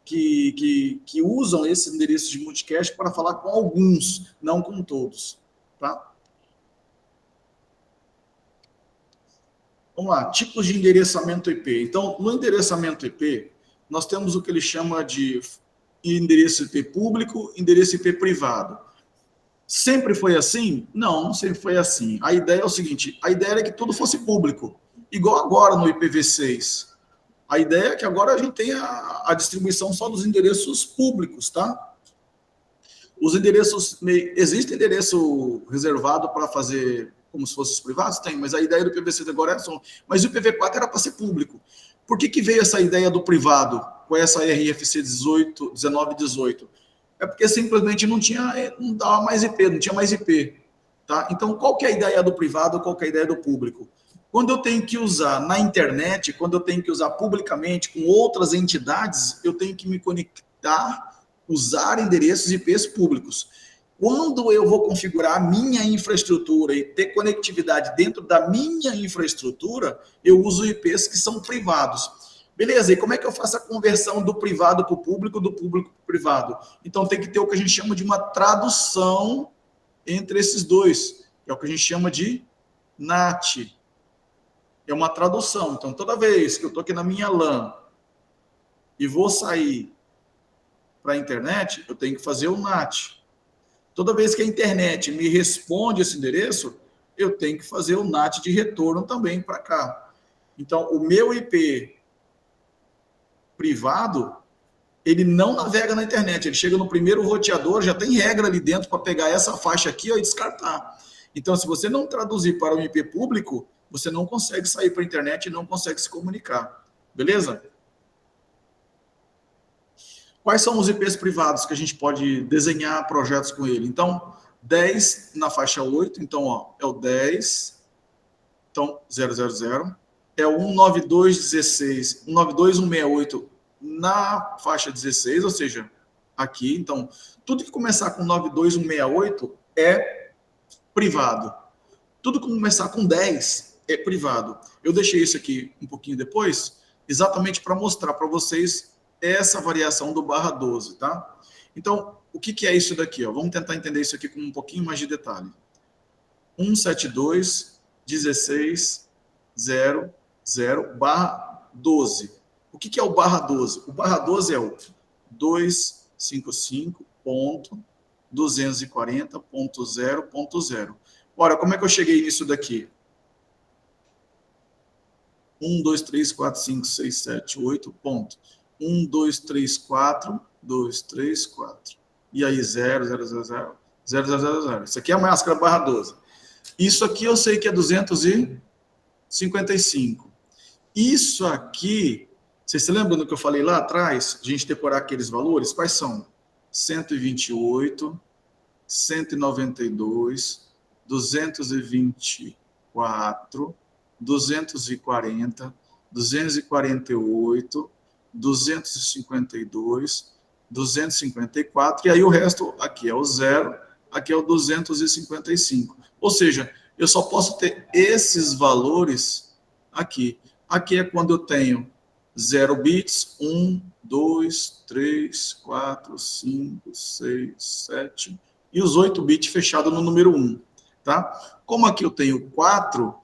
que usam esse endereço de multicast para falar com alguns, não com todos, tá? Vamos lá, tipos de endereçamento IP. Então, no endereçamento IP, nós temos o que ele chama de endereço IP público, endereço IP privado. Sempre foi assim? Não, não sempre foi assim. A ideia é o seguinte, a ideia era que tudo fosse público, igual agora no IPv6. A ideia é que agora a gente tem a distribuição só dos endereços públicos, tá? Os endereços, existe endereço reservado para fazer como se fossem os privados? Tem, mas a ideia do IPv6 agora é só. Mas o IPv4 era para ser público. Por que veio essa ideia do privado com essa RFC 1918? É porque simplesmente não dava mais IP, não tinha mais IP. Tá? Então, qual que é a ideia do privado, qual que é a ideia do público? Quando eu tenho que usar na internet, quando eu tenho que usar publicamente com outras entidades, eu tenho que me conectar, usar endereços IPs públicos. Quando eu vou configurar a minha infraestrutura e ter conectividade dentro da minha infraestrutura, eu uso IPs que são privados. Beleza, e como é que eu faço a conversão do privado para o público, do público para o privado? Então tem que ter o que a gente chama de uma tradução entre esses dois, que é o que a gente chama de NAT. É uma tradução. Então toda vez que eu estou aqui na minha LAN e vou sair para a internet, eu tenho que fazer o NAT. Toda vez que a internet me responde esse endereço, eu tenho que fazer o NAT de retorno também para cá. Então, o meu IP privado, ele não navega na internet, ele chega no primeiro roteador, já tem regra ali dentro para pegar essa faixa aqui, ó, e descartar. Então, se você não traduzir para o IP público, você não consegue sair para a internet e não consegue se comunicar. Beleza? Quais são os IPs privados que a gente pode desenhar projetos com ele? Então, 10 na faixa 8, então, ó, é o 10, então, 000, é o 192.16, 192.168 na faixa 16, ou seja, aqui, então, tudo que começar com 92.168 é privado. Tudo que começar com 10 é privado. Eu deixei isso aqui um pouquinho depois, exatamente para mostrar para vocês essa variação do /12, tá? Então, o que é isso daqui? Ó? Vamos tentar entender isso aqui com um pouquinho mais de detalhe. 172.16.0.0/12. O que é o /12? O /12 é o 255.240.0.0. Ora, como é que eu cheguei nisso daqui? 1, 2, 3, 4, 5, 6, 7, 8, ponto. 1, 2, 3, 4, 2, 3, 4. E aí, 0, 0, 0, 0, 0, 0, 0, 0. Isso aqui é a máscara /12. Isso aqui eu sei que é 255. Isso aqui, vocês se lembram do que eu falei lá atrás? De a gente decorar aqueles valores? Quais são? 128, 192, 224, 240, 248, 252, 254, e aí o resto aqui é o 0, aqui é o 255. Ou seja, eu só posso ter esses valores aqui. Aqui é quando eu tenho 0 bits, 1, 2, 3, 4, 5, 6, 7, e os 8 bits fechados no número 1. Tá? Como aqui eu tenho 4,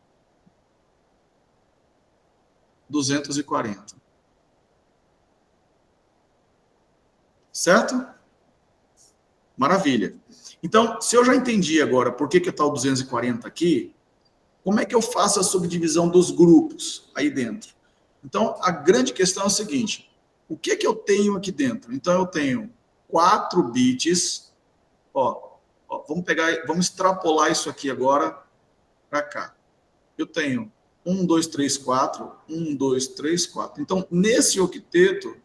240. Certo? Maravilha. Então, se eu já entendi agora por que está o 240 aqui, como é que eu faço a subdivisão dos grupos aí dentro? Então, a grande questão é o seguinte, o que eu tenho aqui dentro? Então, eu tenho 4 bits, vamos extrapolar isso aqui agora para cá. Eu tenho 1, 2, 3, 4, 1, 2, 3, 4. Então, nesse octeto,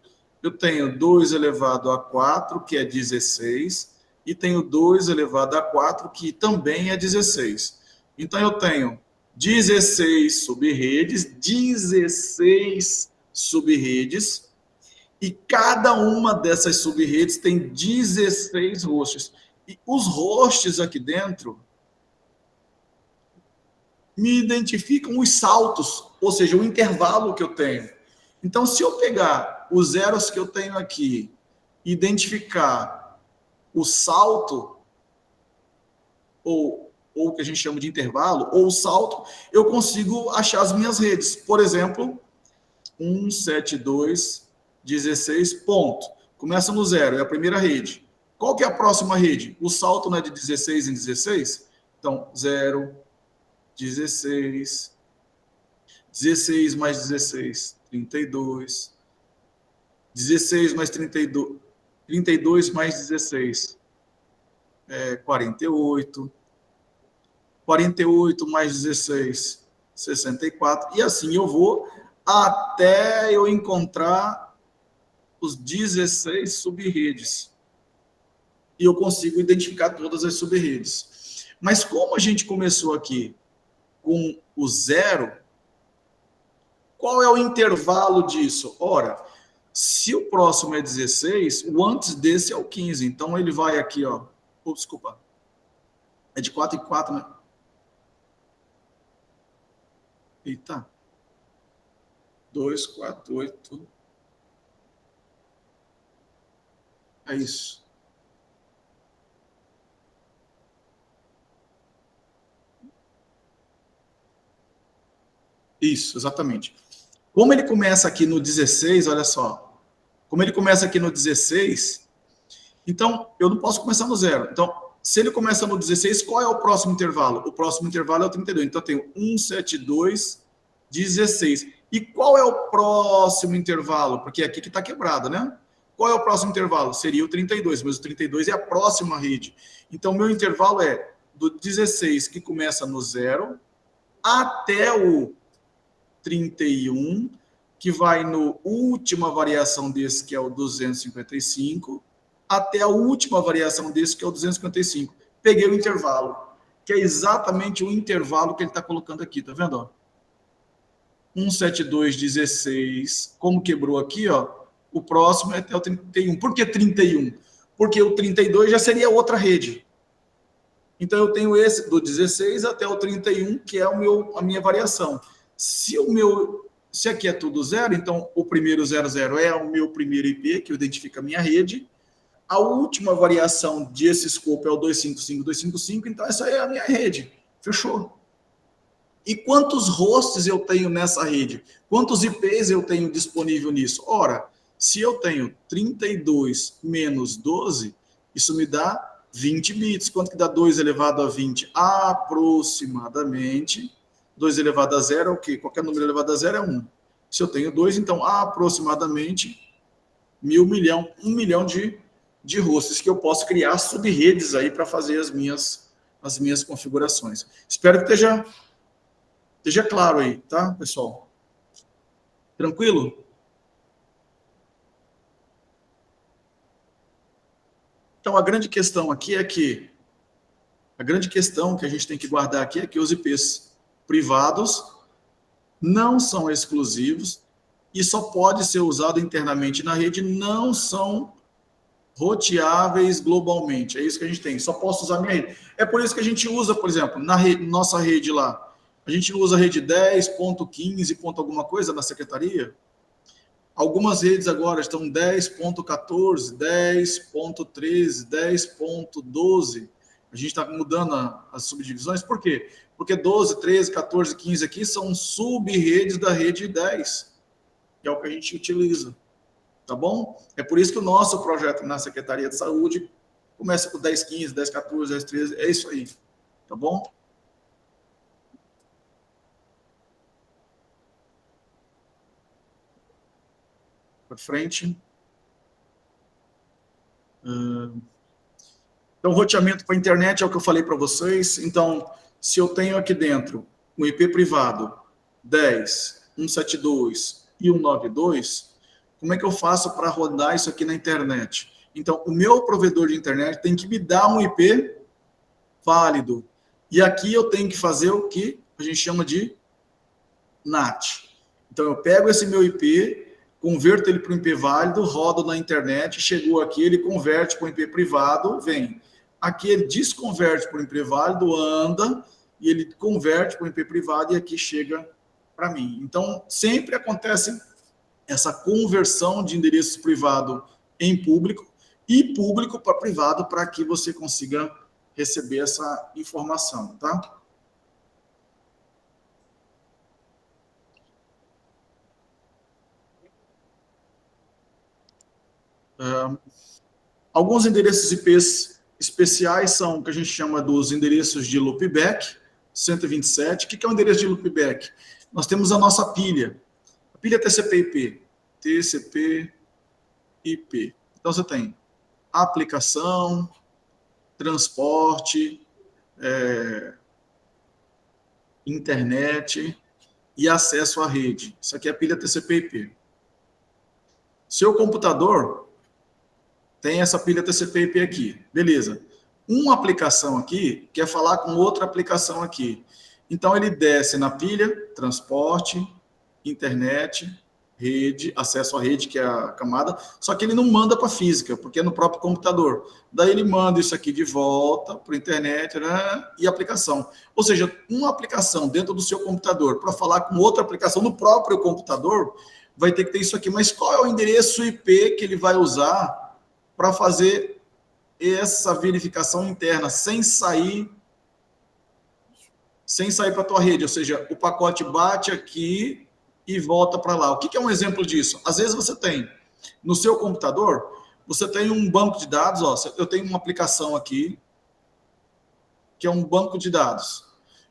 eu tenho 2 elevado a 4, que é 16, e tenho 2 elevado a 4, que também é 16. Então, eu tenho 16 sub-redes, e cada uma dessas sub-redes tem 16 hosts. E os hosts aqui dentro me identificam os saltos, ou seja, o intervalo que eu tenho. Então, se eu pegar os zeros que eu tenho aqui, identificar o salto, ou o que a gente chama de intervalo, ou o salto, eu consigo achar as minhas redes. Por exemplo, 172.16 ponto. Começa no 0, é a primeira rede. Qual que é a próxima rede? O salto não é de 16 em 16? Então, 0, 16, 16 mais 16, 32, 16 mais 32, 32 mais 16, 48, 48 mais 16, 64, e assim eu vou até eu encontrar os 16 sub-redes. E eu consigo identificar todas as sub-redes. Mas como a gente começou aqui com o 0, qual é o intervalo disso? Ora, se o próximo é 16, o antes desse é o 15. Então, ele vai aqui, ó. Desculpa. É de 4 em 4, né? Eita. 2, 4, 8. É isso. Isso, exatamente. Como ele começa aqui no 16, olha só. Como ele começa aqui no 16, então eu não posso começar no 0. Então, se ele começa no 16, qual é o próximo intervalo? O próximo intervalo é o 32. Então, eu tenho 172, 16. E qual é o próximo intervalo? Porque é aqui que está quebrado, né? Qual é o próximo intervalo? Seria o 32, mas o 32 é a próxima rede. Então, meu intervalo é do 16, que começa no 0, até o 31, que vai no última variação desse, que é o 255, até a última variação desse, que é o 255. Peguei o intervalo, que é exatamente o intervalo que ele está colocando aqui, tá vendo? 172,16, como quebrou aqui, ó, o próximo é até o 31. Por que 31? Porque o 32 já seria outra rede. Então, eu tenho esse do 16 até o 31, que é a minha variação. Se aqui é tudo 0, então o primeiro 00 é o meu primeiro IP, que identifica a minha rede. A última variação desse escopo é o 255, 255, então essa é a minha rede. Fechou. E quantos hosts eu tenho nessa rede? Quantos IPs eu tenho disponível nisso? Ora, se eu tenho 32 menos 12, isso me dá 20 bits. Quanto que dá 2 elevado a 20? Aproximadamente. 2 elevado a 0 é o quê? Qualquer número elevado a 0 é 1. Se eu tenho 2, então aproximadamente 1 milhão de hosts que eu posso criar sub-redes aí para fazer as minhas configurações. Espero que esteja claro aí, tá, pessoal? Tranquilo? Então, a grande questão aqui é que a gente tem que guardar aqui é que os IPs privados não são exclusivos e só pode ser usado internamente na rede, não são roteáveis globalmente. É isso que a gente tem. Só posso usar minha rede. É por isso que a gente usa, por exemplo, nossa rede lá, a gente usa a rede 10.15. alguma coisa na secretaria. Algumas redes agora estão 10.14, 10.13, 10.12. A gente está mudando as subdivisões. Por quê? Porque 12, 13, 14, 15 aqui são sub-redes da rede 10, que é o que a gente utiliza. Tá bom? É por isso que o nosso projeto na Secretaria de Saúde começa com 10.15, 10.14, 10.13. É isso aí. Tá bom? Para frente. Então, roteamento para a internet é o que eu falei para vocês. Então, se eu tenho aqui dentro um IP privado 10, 172 e 192, como é que eu faço para rodar isso aqui na internet? Então, o meu provedor de internet tem que me dar um IP válido. E aqui eu tenho que fazer o que a gente chama de NAT. Então, eu pego esse meu IP, converto ele para um IP válido, rodo na internet, chegou aqui, ele converte para um IP privado, vem. Aqui ele desconverte para um IP válido, anda, e ele converte para um IP privado e aqui chega para mim. Então, sempre acontece essa conversão de endereço privado em público e público para privado para que você consiga receber essa informação, tá? Alguns endereços IPs especiais são o que a gente chama dos endereços de loopback, 127. O que é um endereço de loopback? Nós temos a nossa pilha, a pilha TCP/IP. TCP/IP. Então, você tem aplicação, transporte, internet e acesso à rede. Isso aqui é a pilha TCP/IP. Seu computador tem essa pilha TCP/IP aqui. Beleza. Uma aplicação aqui quer falar com outra aplicação aqui. Então, ele desce na pilha, transporte, internet, rede, acesso à rede, que é a camada, só que ele não manda para a física, porque é no próprio computador. Daí ele manda isso aqui de volta para a internet, né, e aplicação. Ou seja, uma aplicação dentro do seu computador para falar com outra aplicação no próprio computador, vai ter que ter isso aqui. Mas qual é o endereço IP que ele vai usar para fazer essa verificação interna sem sair para a tua rede? Ou seja, o pacote bate aqui e volta para lá. O que é um exemplo disso? Às vezes você tem no seu computador, você tem um banco de dados, ó, eu tenho uma aplicação aqui, que é um banco de dados,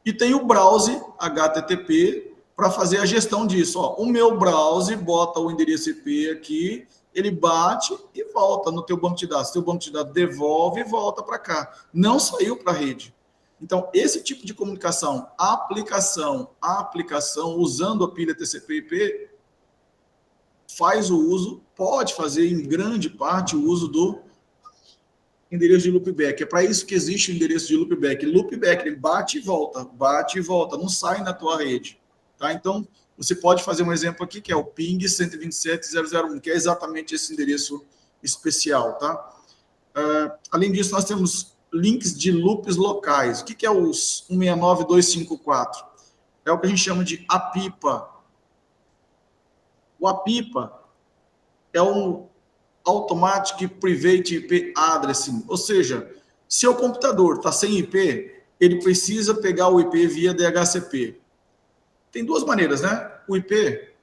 e tem o browser HTTP para fazer a gestão disso. Ó, o meu browser bota o endereço IP aqui, ele bate e volta no teu banco de dados. O teu banco de dados devolve e volta para cá. Não saiu para a rede. Então, esse tipo de comunicação, aplicação, usando a pilha TCP/IP, faz o uso, pode fazer em grande parte o uso do endereço de loopback. É para isso que existe o endereço de loopback. Loopback, ele bate e volta, não sai na tua rede. Tá? Então, você pode fazer um exemplo aqui, que é o ping 127.0.0.1, que é exatamente esse endereço especial. Tá? Além disso, nós temos links de loops locais. O que é os 169.254? É o que a gente chama de APIPA. O APIPA é um Automatic Private IP Addressing, ou seja, seu computador está sem IP, ele precisa pegar o IP via DHCP. Tem duas maneiras, né? O IP,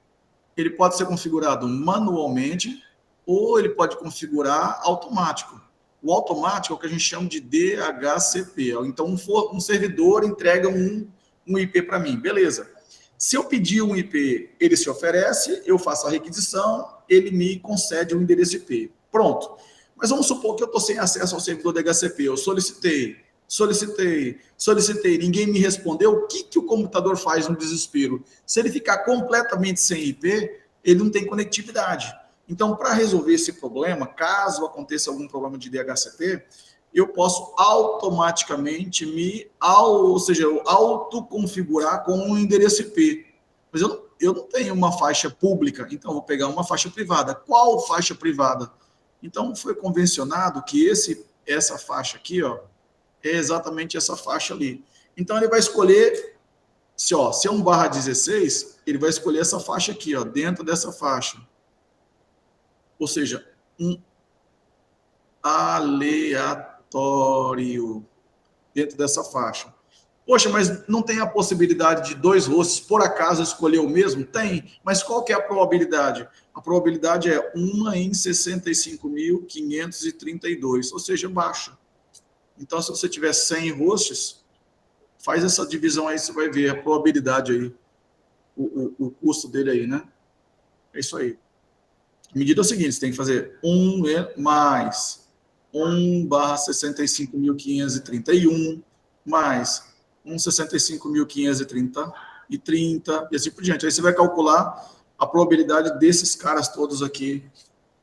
ele pode ser configurado manualmente ou ele pode configurar automático. O automático é o que a gente chama de DHCP. Então, um servidor entrega um IP para mim. Beleza. Se eu pedir um IP, ele se oferece, eu faço a requisição, ele me concede um endereço IP. Pronto. Mas vamos supor que eu estou sem acesso ao servidor DHCP. Eu solicitei, ninguém me respondeu. O que o computador faz no desespero? Se ele ficar completamente sem IP, ele não tem conectividade. Então, para resolver esse problema, caso aconteça algum problema de DHCP, eu posso automaticamente autoconfigurar com um endereço IP. Mas eu não tenho uma faixa pública, então eu vou pegar uma faixa privada. Qual faixa privada? Então, foi convencionado que essa faixa aqui, ó, é exatamente essa faixa ali. Então, ele vai escolher, se é um /16, ele vai escolher essa faixa aqui, ó, dentro dessa faixa. Ou seja, um aleatório dentro dessa faixa. Poxa, mas não tem a possibilidade de 2 hosts, por acaso, escolher o mesmo? Tem, mas qual que é a probabilidade? A probabilidade é 1 em 65.532, ou seja, baixa. Então, se você tiver 100 hosts, faz essa divisão aí, você vai ver a probabilidade aí, o custo dele aí, né? É isso aí. A medida é o seguinte, você tem que fazer 1 mais 1/65.531 mais 1/65.530 e 30 e assim por diante. Aí você vai calcular a probabilidade desses caras todos aqui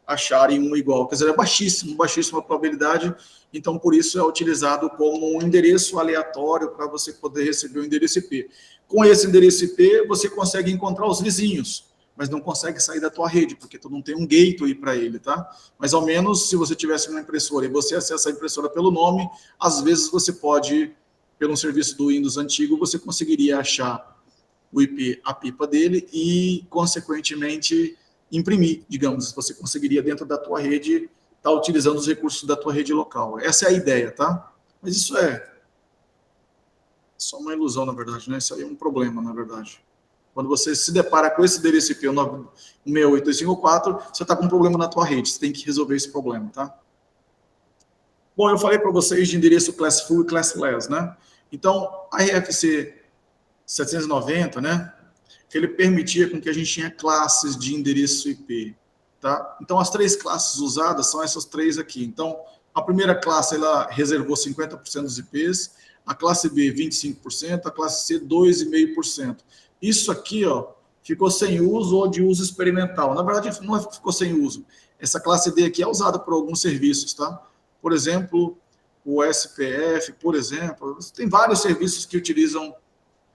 acharem um igual. Quer dizer, é baixíssima probabilidade, então por isso é utilizado como um endereço aleatório para você poder receber o endereço IP. Com esse endereço IP, você consegue encontrar os vizinhos, mas não consegue sair da tua rede, porque tu não tem um gateway para ele, tá? Mas ao menos, se você tivesse uma impressora e você acessa a impressora pelo nome, às vezes você pode, pelo serviço do Windows antigo, você conseguiria achar o IP, a pipa dele, e, consequentemente, imprimir, digamos, você conseguiria dentro da tua rede estar utilizando os recursos da tua rede local. Essa é a ideia, tá? Mas isso é só uma ilusão, na verdade, né? Isso aí é um problema, na verdade. Quando você se depara com esse endereço IP 168.254, você está com um problema na tua rede, você tem que resolver esse problema, tá? Bom, eu falei para vocês de endereço class full e classless, né? Então, a RFC 790, né? Que ele permitia com que a gente tinha classes de endereço IP, tá? Então, as 3 classes usadas são essas 3 aqui. Então, a primeira classe, ela reservou 50% dos IPs, a classe B, 25%, a classe C, 2,5%. Isso aqui, ó, ficou sem uso ou de uso experimental. Na verdade, não ficou sem uso. Essa classe D aqui é usada por alguns serviços, tá? Por exemplo, o SPF, por exemplo. Tem vários serviços que utilizam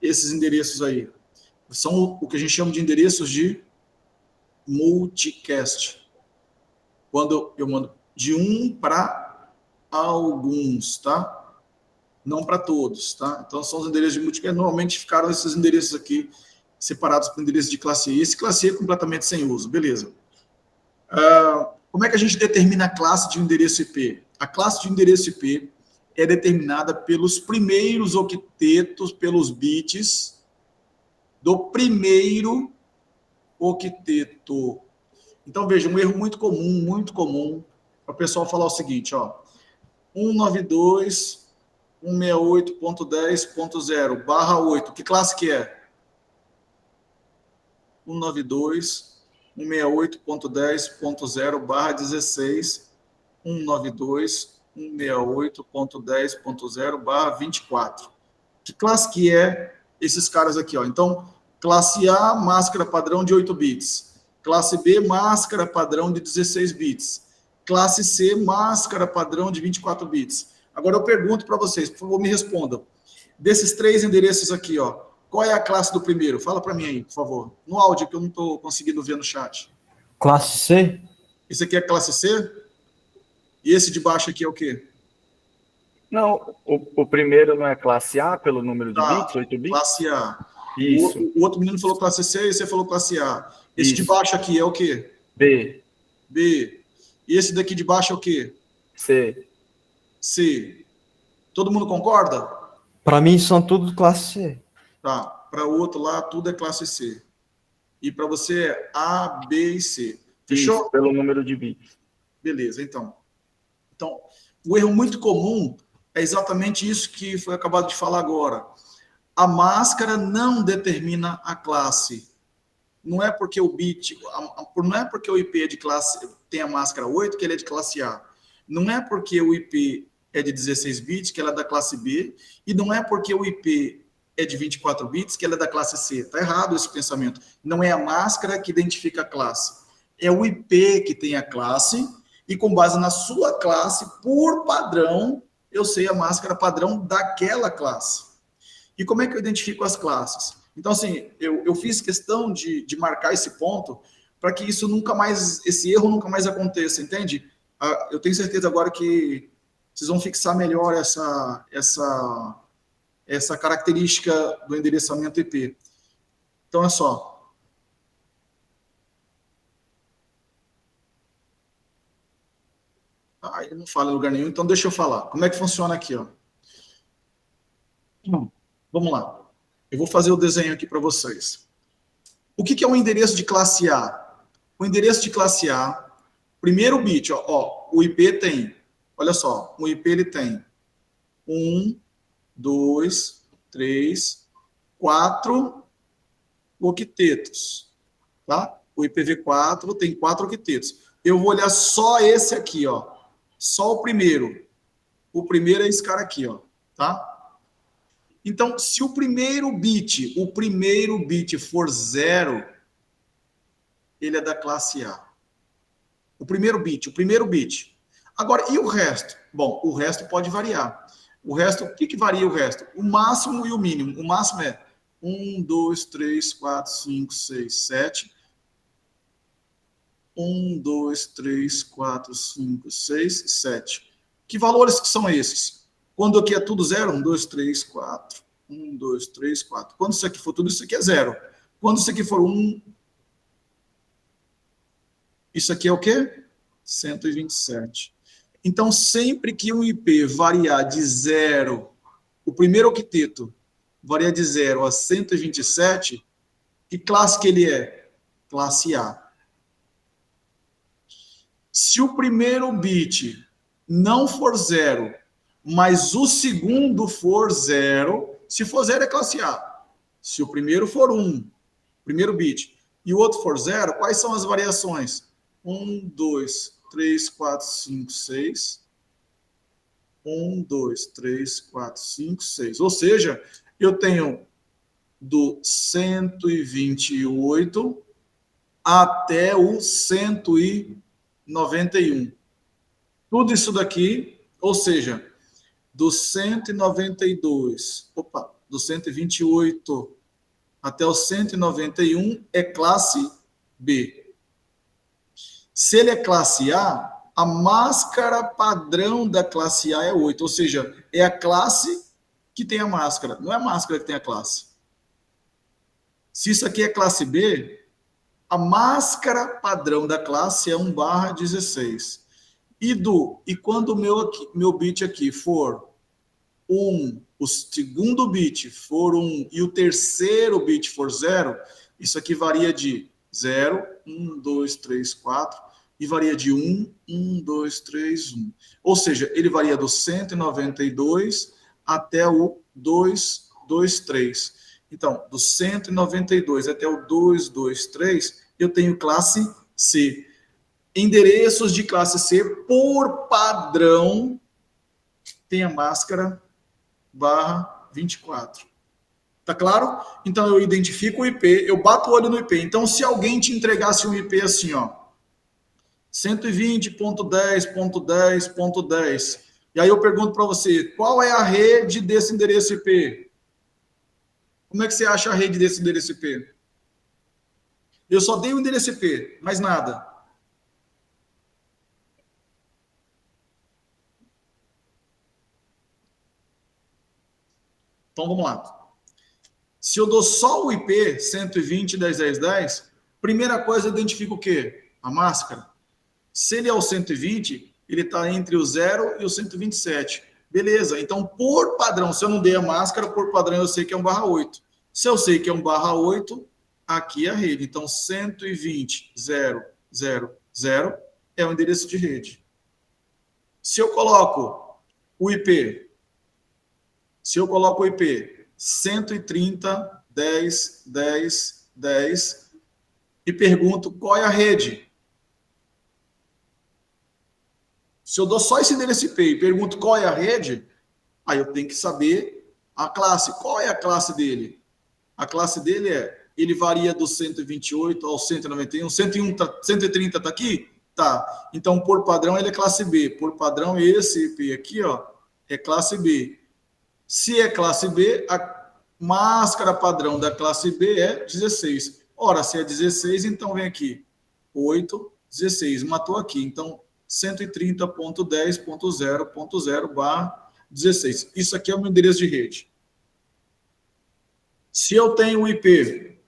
esses endereços aí. São o que a gente chama de endereços de multicast. Quando eu mando de um para alguns, tá? Não para todos, tá? Então, são os endereços de multicast. Normalmente ficaram esses endereços aqui separados por endereço de classe E. Esse classe E é completamente sem uso, beleza. Como é que a gente determina a classe de endereço IP? A classe de endereço IP é determinada pelos primeiros octetos, pelos bits do primeiro octeto. Então, veja, um erro muito comum, para o pessoal falar o seguinte, ó, 192.168.10.0/8. Que classe que é? 192.168.10.0/16, 192.168.10.0/24. Que classe que é esses caras aqui, ó? Então, classe A, máscara padrão de 8 bits. Classe B, máscara padrão de 16 bits. Classe C, máscara padrão de 24 bits. Agora eu pergunto para vocês, por favor, me respondam. Desses 3 endereços aqui, ó, qual é a classe do primeiro? Fala para mim aí, por favor. No áudio, que eu não estou conseguindo ver no chat. Classe C? Esse aqui é classe C? E esse de baixo aqui é o quê? Não, o primeiro não é classe A pelo número de bits, 8 bits? Classe A. Isso. O outro menino falou classe C e você falou classe A. Esse de baixo aqui é o quê? B. B. E esse daqui de baixo é o quê? C. C. Todo mundo concorda? Para mim são tudo classe C. Tá. Para o outro lá, tudo é classe C. E para você é A, B e C. Fechou? Isso, pelo número de bits. Beleza, então. Então, o erro muito comum é exatamente isso que foi acabado de falar agora. A máscara não determina a classe. Não é porque o bit, não é porque o IP é de classe, tem a máscara 8 que ele é de classe A. Não é porque o IP é de 16 bits que ela é da classe B. E não é porque o IP é de 24 bits que ela é da classe C. Está errado esse pensamento. Não é a máscara que identifica a classe. É o IP que tem a classe e com base na sua classe, por padrão, eu sei a máscara padrão daquela classe. E como é que eu identifico as classes? Então, assim, eu fiz questão de marcar esse ponto para que isso nunca mais, esse erro nunca mais aconteça, entende? Eu tenho certeza agora que vocês vão fixar melhor essa característica do endereçamento IP. Então, é só. Eu não falo em lugar nenhum, então deixa eu falar. Como é que funciona aqui, ó? Vamos lá. Eu vou fazer o desenho aqui para vocês. O que é um endereço de classe A? O endereço de classe A, primeiro bit, ó, o IP tem, olha só, o IP ele tem 1, 2, 3, 4 octetos, tá? O IPv4 tem 4 octetos. Eu vou olhar só esse aqui, ó. Só o primeiro. O primeiro é esse cara aqui, ó, tá? Então, se o primeiro bit for 0, ele é da classe A. O primeiro bit. Agora, e o resto? Bom, o resto pode variar. O resto, o que varia o resto? O máximo e o mínimo. O máximo é 1, 2, 3, 4, 5, 6, 7. 1, 2, 3, 4, 5, 6, 7. Que valores que são esses? Quando aqui é tudo 0, 1, 2, 3, 4. 1, 2, 3, 4. Quando isso aqui for tudo, isso aqui é 0. Quando isso aqui for 1, Isso aqui é o quê? 127. Então, sempre que um IP variar de 0, o primeiro octeto varia de 0 a 127, que classe que ele é? Classe A. Se o primeiro bit não for 0, mas o segundo for 0, se for 0 é classe A. Se o primeiro for 1, primeiro bit, e o outro for 0, quais são as variações? 1, 2, 3, 4, 5, 6. 1, 2, 3, 4, 5, 6. Ou seja, eu tenho do 128 até o 191. Tudo isso daqui, ou seja, do 192, do 128 até o 191 é classe B. Se ele é classe A, a máscara padrão da classe A é 8, ou seja, é a classe que tem a máscara, não é a máscara que tem a classe. Se isso aqui é classe B, a máscara padrão da classe é 1/16. E quando o meu bit aqui for 1, o segundo bit for 1 e o terceiro bit for 0, isso aqui varia de 0, 1, 2, 3, 4, e varia de 1, 1, 2, 3, 1. Ou seja, ele varia do 192 até o 223. Então, do 192 até o 223, eu tenho classe C. Endereços de classe C, por padrão, tem a máscara /24. Tá claro? Então, eu identifico o IP, eu bato o olho no IP. Então, se alguém te entregasse um IP assim, ó, 120.10.10.10, e aí eu pergunto para você, qual é a rede desse endereço IP? Como é que você acha a rede desse endereço IP? Eu só dei o endereço IP, mais nada. Então, vamos lá. Se eu dou só o IP 120.10.10.10, primeira coisa, eu identifico o quê? A máscara. Se ele é o 120, ele está entre o 0 e o 127. Beleza, então, por padrão, se eu não dei a máscara, por padrão eu sei que é 1/8. Se eu sei que é 1/8, aqui é a rede. Então, 120.0.0.0 é o endereço de rede. Se eu coloco o IP 130.10.10.10 e pergunto qual é a rede. Se eu dou só esse endereço IP e pergunto qual é a rede, aí eu tenho que saber a classe. Qual é a classe dele? A classe dele ele varia do 128 ao 191. 130 está aqui? Tá. Então, por padrão, ele é classe B. Por padrão, esse IP aqui, ó, é classe B. Se é classe B, a máscara padrão da classe B é 16. Ora, se é 16, então vem aqui. 8, 16. Matou aqui. Então, 130.10.0.0/16. Isso aqui é o meu endereço de rede. Se eu tenho o IP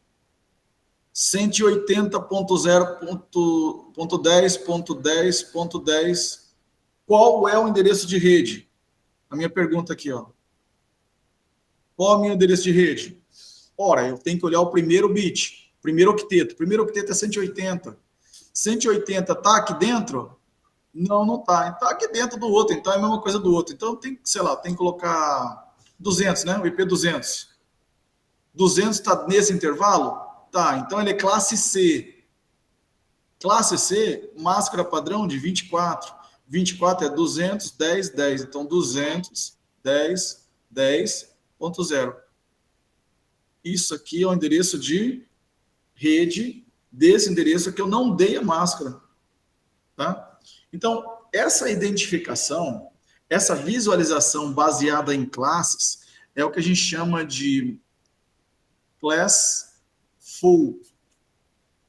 180.0.10.10.10, qual é o endereço de rede? A minha pergunta aqui, ó. Qual é o meu endereço de rede? Ora, eu tenho que olhar o primeiro bit, primeiro octeto. O primeiro octeto é 180. 180 está aqui dentro? Não, não está. Está aqui dentro do outro, então é a mesma coisa do outro. Então, tem que colocar 200, né? O IP 200. 200 está nesse intervalo? Tá, então ele é classe C. Classe C, máscara padrão de 24. 24 é 210.10. Então, 210.10.0. Isso aqui é o endereço de rede desse endereço que eu não dei a máscara. Tá? Então, essa identificação, essa visualização baseada em classes, é o que a gente chama de class full,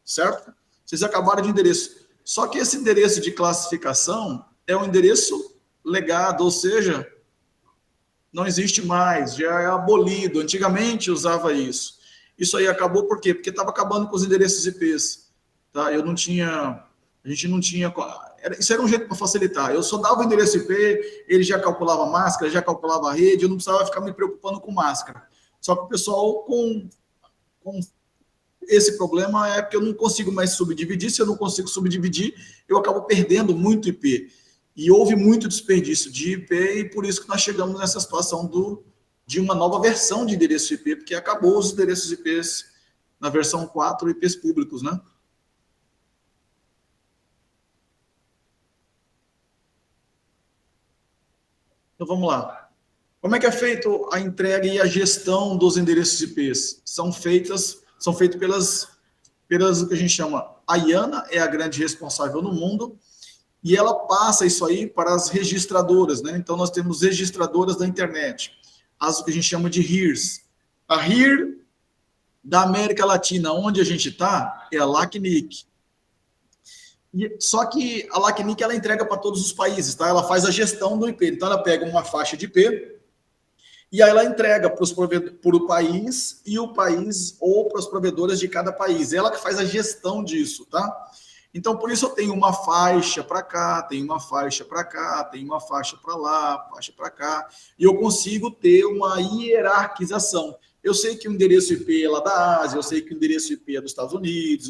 certo? Vocês acabaram de endereço. Só que esse endereço de classificação é um endereço legado, ou seja, não existe mais, já é abolido. Antigamente usava isso. Isso aí acabou por quê? Porque estava acabando com os endereços IPs. Tá? Eu não tinha A gente não tinha... Isso era um jeito para facilitar. Eu só dava o endereço IP, ele já calculava a máscara, já calculava a rede, eu não precisava ficar me preocupando com máscara. Só que o pessoal com esse problema é que eu não consigo mais subdividir. Se eu não consigo subdividir, eu acabo perdendo muito IP. E houve muito desperdício de IP, e por isso que nós chegamos nessa situação de uma nova versão de endereço IP, porque acabou os endereços IPs na versão 4, IPs públicos, né? Então, vamos lá. Como é que é feito a entrega e a gestão dos endereços IPs? São feitos pelas o que a gente chama... A IANA é a grande responsável no mundo, e ela passa isso aí para as registradoras, né? Então, nós temos registradoras da internet, as que a gente chama de HERS. A HER da América Latina, onde a gente está, é a LACNIC. Só que a LACNIC, ela entrega para todos os países, tá? Ela faz a gestão do IP. Então, ela pega uma faixa de IP e aí ela entrega para o país, e o país, ou para os provedores de cada país. Ela que faz a gestão disso, tá? Então, por isso eu tenho uma faixa para cá, tenho uma faixa para cá, tenho uma faixa para lá, faixa para cá, e eu consigo ter uma hierarquização. Eu sei que o endereço IP é lá da Ásia, eu sei que o endereço IP é dos Estados Unidos,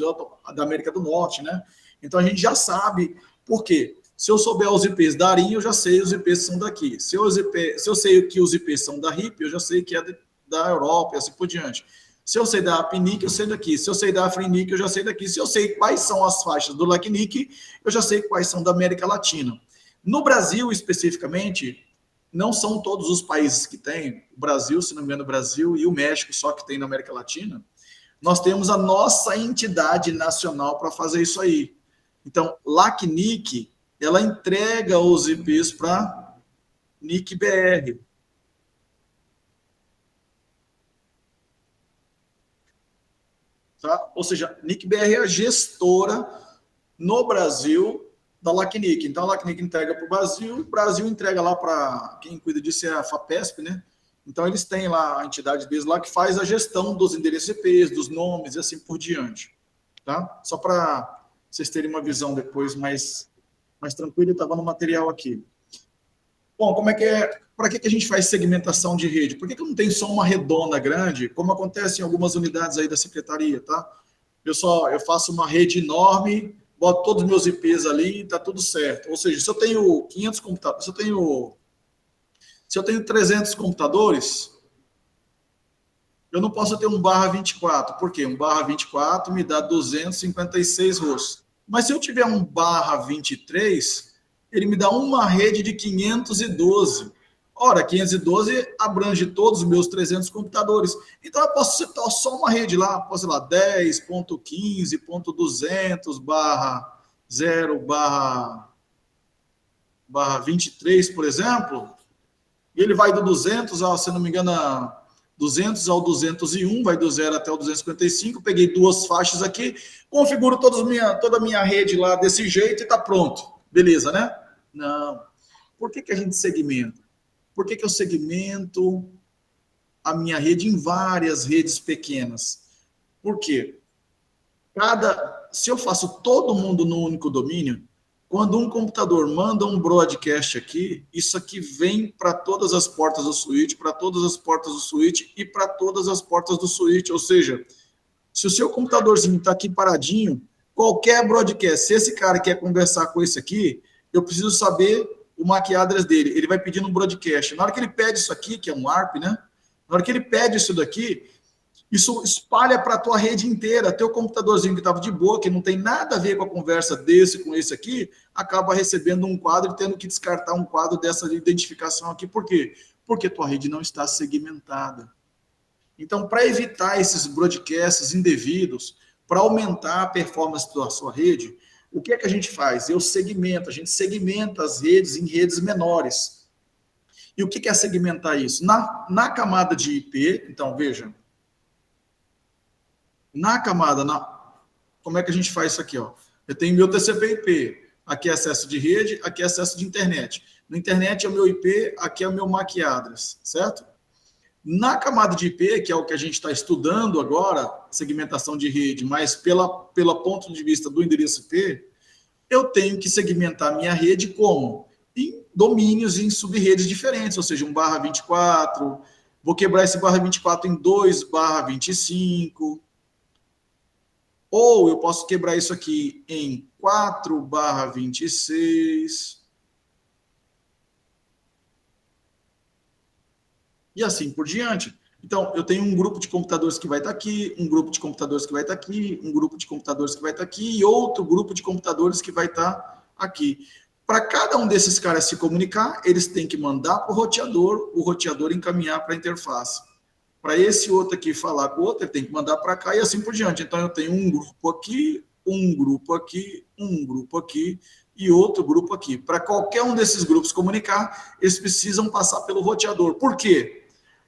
da América do Norte, né? Então, a gente já sabe por quê. Se eu souber os IPs da ARIN, eu já sei os IPs são daqui. Se eu sei que os IPs são da RIP, eu já sei que é da Europa e assim por diante. Se eu sei da APNIC, eu sei daqui. Se eu sei da AFRINIC, eu já sei daqui. Se eu sei quais são as faixas do LACNIC, eu já sei quais são da América Latina. No Brasil, especificamente, não são todos os países que têm. O Brasil, se não me engano, o Brasil e o México só que tem na América Latina. Nós temos a nossa entidade nacional para fazer isso aí. Então, LACNIC, ela entrega os IPs para NIC-BR. Tá? Ou seja, NIC-BR é a gestora no Brasil da LACNIC. Então, a LACNIC entrega para o Brasil entrega lá para quem cuida disso é a FAPESP, né? Então, eles têm lá a entidade deles lá que faz a gestão dos endereços IPs, dos nomes e assim por diante. Tá? Só para vocês terem uma visão depois mais tranquila, estava no material aqui. Bom, como é que é? Para que a gente faz segmentação de rede? Por que não tem só uma redonda grande, como acontece em algumas unidades aí da secretaria, tá? Eu faço uma rede enorme, boto todos os meus IPs ali e tá tudo certo. Ou seja, se eu tenho 500 computadores, se eu tenho 300 computadores, eu não posso ter um /24. Por quê? Um /24 me dá 256 rostos. Mas se eu tiver um /23, ele me dá uma rede de 512. Ora, 512 abrange todos os meus 300 computadores. Então, eu posso citar só uma rede lá, posso, sei lá, 10.15.200/0/23, por exemplo, e ele vai do 200 ao, se não me engano, 200 ao 201, vai do 0 até o 255, peguei duas faixas aqui, configuro toda a minha rede lá desse jeito e está pronto. Beleza, né? Não. Por que a gente segmenta? Por que eu segmento a minha rede em várias redes pequenas? Por quê? Se eu faço todo mundo no único domínio, quando um computador manda um broadcast aqui, isso aqui vem para todas as portas do switch, para todas as portas do switch e para todas as portas do switch. Ou seja, se o seu computadorzinho está aqui paradinho, qualquer broadcast, se esse cara quer conversar com esse aqui, eu preciso saber o MAC address dele. Ele vai pedir um broadcast. Na hora que ele pede isso aqui, que é um ARP, né? Na hora que ele pede isso daqui, isso espalha para a tua rede inteira. Teu computadorzinho que estava de boa, que não tem nada a ver com a conversa desse com esse aqui, acaba recebendo um quadro e tendo que descartar um quadro dessa identificação aqui. Por quê? Porque tua rede não está segmentada. Então, para evitar esses broadcasts indevidos, para aumentar a performance da sua rede, o que é que a gente faz? A gente segmenta as redes em redes menores. E o que é segmentar isso? Na camada de IP, então, veja, como é que a gente faz isso aqui? Ó? Eu tenho meu TCP/IP, aqui é acesso de rede, aqui é acesso de internet. Na internet é o meu IP, aqui é o meu MAC address, certo? Na camada de IP, que é o que a gente está estudando agora, segmentação de rede, mas pelo ponto de vista do endereço IP, eu tenho que segmentar minha rede como? Em domínios, em sub-redes diferentes, ou seja, 1/24, vou quebrar esse /24 em 2/25, ou eu posso quebrar isso aqui em 4/26, e assim por diante. Então, eu tenho um grupo de computadores que vai estar aqui, um grupo de computadores que vai estar aqui, um grupo de computadores que vai estar aqui e outro grupo de computadores que vai estar aqui. Para cada um desses caras se comunicar, eles têm que mandar para o roteador encaminhar para a interface. Para esse outro aqui falar com o outro, ele tem que mandar para cá e assim por diante. Então, eu tenho um grupo aqui, um grupo aqui, um grupo aqui e outro grupo aqui. Para qualquer um desses grupos comunicar, eles precisam passar pelo roteador. Por quê?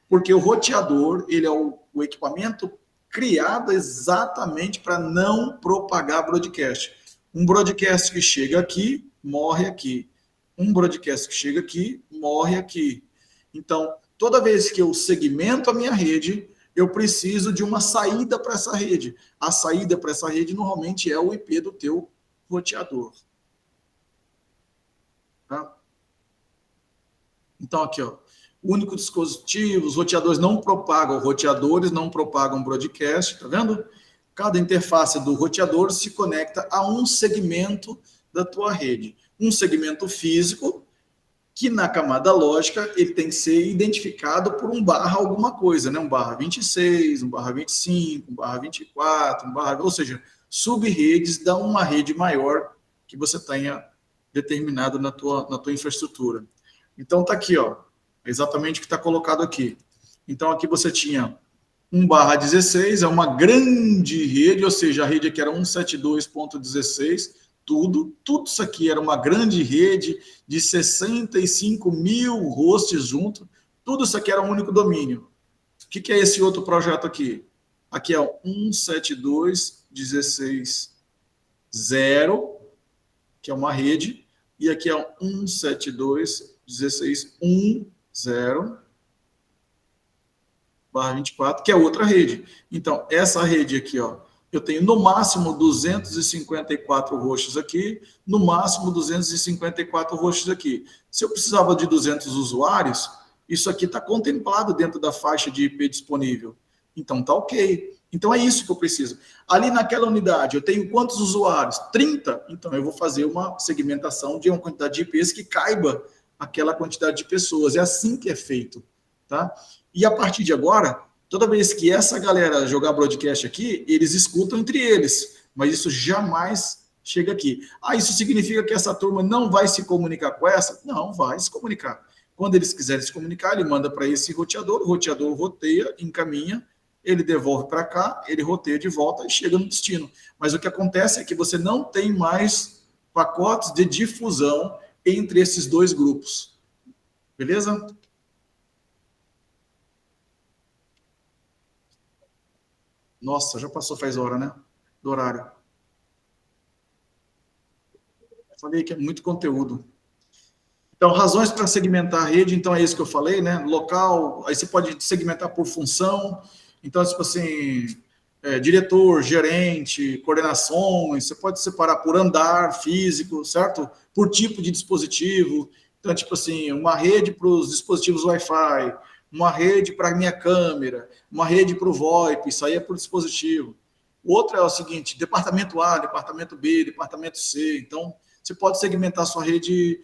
Porque o roteador, ele é o equipamento criado exatamente para não propagar broadcast. Um broadcast que chega aqui, morre aqui. Um broadcast que chega aqui, morre aqui. Então, toda vez que eu segmento a minha rede, eu preciso de uma saída para essa rede. A saída para essa rede, normalmente, é o IP do teu roteador. Tá? Então, aqui, ó. Único dispositivo, os roteadores não propagam broadcast, tá vendo? Cada interface do roteador se conecta a um segmento da tua rede. Um segmento físico, que na camada lógica, ele tem que ser identificado por um barra alguma coisa, né? Um /26, um /25, um /24, ou seja, sub-redes dá uma rede maior que você tenha determinado na tua infraestrutura. Então, tá aqui, ó. Exatamente o que está colocado aqui. Então, aqui você tinha 1/16, é uma grande rede, ou seja, a rede aqui era 172.16, tudo isso aqui era uma grande rede de 65 mil hosts junto, tudo isso aqui era um único domínio. O que é esse outro projeto aqui? Aqui é o 172.16.0, que é uma rede, e aqui é o 172.16.1, 0/24, que é outra rede. Então, essa rede aqui, ó, eu tenho no máximo 254 hosts aqui, no máximo 254 hosts aqui. Se eu precisava de 200 usuários, isso aqui está contemplado dentro da faixa de IP disponível. Então, tá ok. Então, é isso que eu preciso. Ali naquela unidade, eu tenho quantos usuários? 30? Então, eu vou fazer uma segmentação de uma quantidade de IPs que caiba aquela quantidade de pessoas. É assim que é feito, tá? E a partir de agora, toda vez que essa galera jogar broadcast aqui, eles escutam entre eles, mas isso jamais chega aqui. Ah, isso significa que essa turma não vai se comunicar com essa? Não, vai se comunicar. Quando eles quiserem se comunicar, ele manda para esse roteador, o roteador roteia, encaminha, ele devolve para cá, ele roteia de volta e chega no destino. Mas o que acontece é que você não tem mais pacotes de difusão entre esses dois grupos. Beleza? Nossa, já passou faz hora, né? Do horário. Falei que é muito conteúdo. Então, razões para segmentar a rede, então é isso que eu falei, né? Local, aí você pode segmentar por função. Então, tipo assim, diretor, gerente, coordenações, você pode separar por andar físico, certo? Por tipo de dispositivo. Então, tipo assim, uma rede para os dispositivos Wi-Fi, uma rede para a minha câmera, uma rede para o VoIP, isso aí é por dispositivo. Outra é o seguinte, departamento A, departamento B, departamento C. Então, você pode segmentar a sua rede.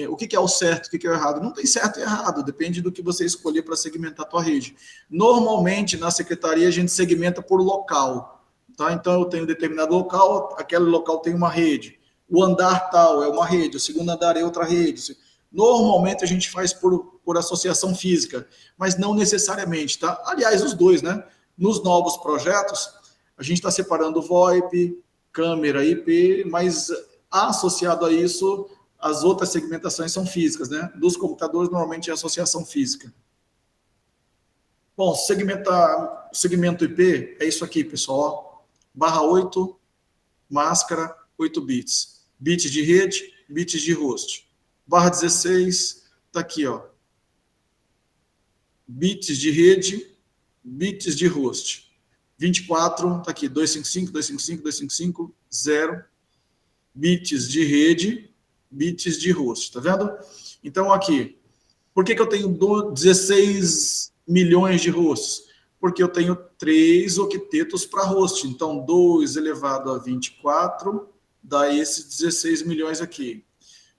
O que é o certo, o que é o errado? Não tem certo e errado, depende do que você escolher para segmentar a tua rede. Normalmente, na secretaria, a gente segmenta por local. Tá? Então, eu tenho determinado local, aquele local tem uma rede. O andar tal é uma rede, o segundo andar é outra rede. Normalmente, a gente faz por associação física, mas não necessariamente. Tá? Aliás, os dois, né? Nos novos projetos, a gente está separando VoIP, câmera, IP, mas associado a isso, as outras segmentações são físicas, né? Dos computadores, normalmente é associação física. Bom, segmento IP é isso aqui, pessoal. /8, máscara, 8 bits. Bits de rede, bits de host. /16, tá aqui, ó. Bits de rede, bits de host. 24, tá aqui, 255, 255, 255, 0. bits de rede, bits de host, tá vendo? Então, aqui, por que eu tenho 16 milhões de hosts? Porque eu tenho 3 octetos para host. Então, 2 elevado a 24 dá esses 16 milhões aqui.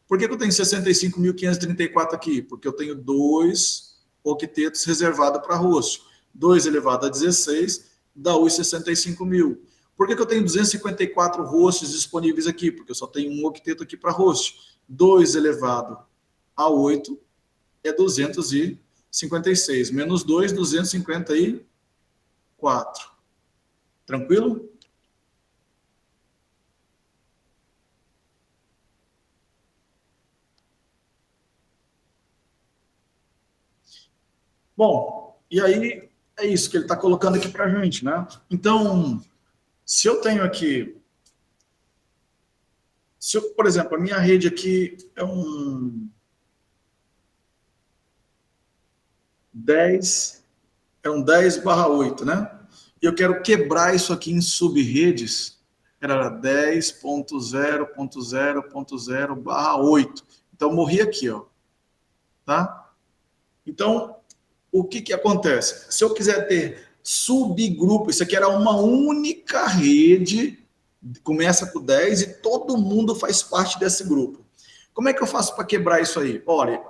Por que eu tenho 65.534 aqui? Porque eu tenho 2 octetos reservados para host. 2 elevado a 16 dá os 65 mil. Por que eu tenho 254 hosts disponíveis aqui? Porque eu só tenho um octeto aqui para host. 2 elevado a 8 é 256. Menos 2, 254. Tranquilo? Bom, e aí é isso que ele está colocando aqui para a gente, né? Então, se eu tenho aqui, por exemplo, a minha rede aqui é um 10/8, né? E eu quero quebrar isso aqui em sub-redes, era 10.0.0.0/8. Então, eu morri aqui, ó. Tá? Então, o que acontece? Se eu quiser ter subgrupo, isso aqui era uma única rede, começa com 10 e todo mundo faz parte desse grupo. Como é que eu faço para quebrar isso aí? Olha,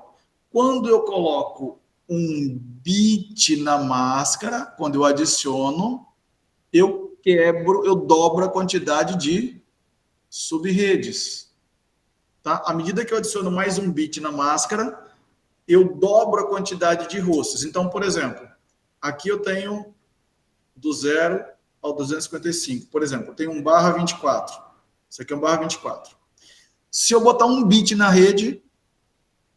quando eu coloco um bit na máscara, quando eu adiciono, eu dobro a quantidade de subredes. Tá? À medida que eu adiciono mais um bit na máscara, eu dobro a quantidade de hosts. Então, por exemplo, aqui eu tenho do 0 ao 255. Por exemplo, eu tenho um /24. Isso aqui é um /24. Se eu botar um bit na rede,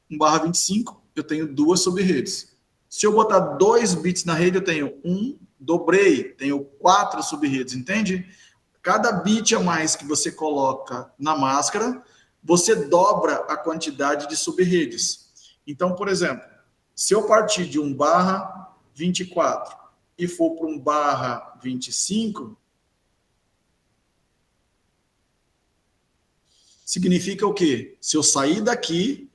um /25, eu tenho 2 subredes. Se eu botar 2 bits na rede, eu tenho dobrei, tenho 4 subredes, entende? Cada bit a mais que você coloca na máscara, você dobra a quantidade de subredes. Então, por exemplo, se eu partir de um /24 e for para um /25, significa o quê? Se eu sair daqui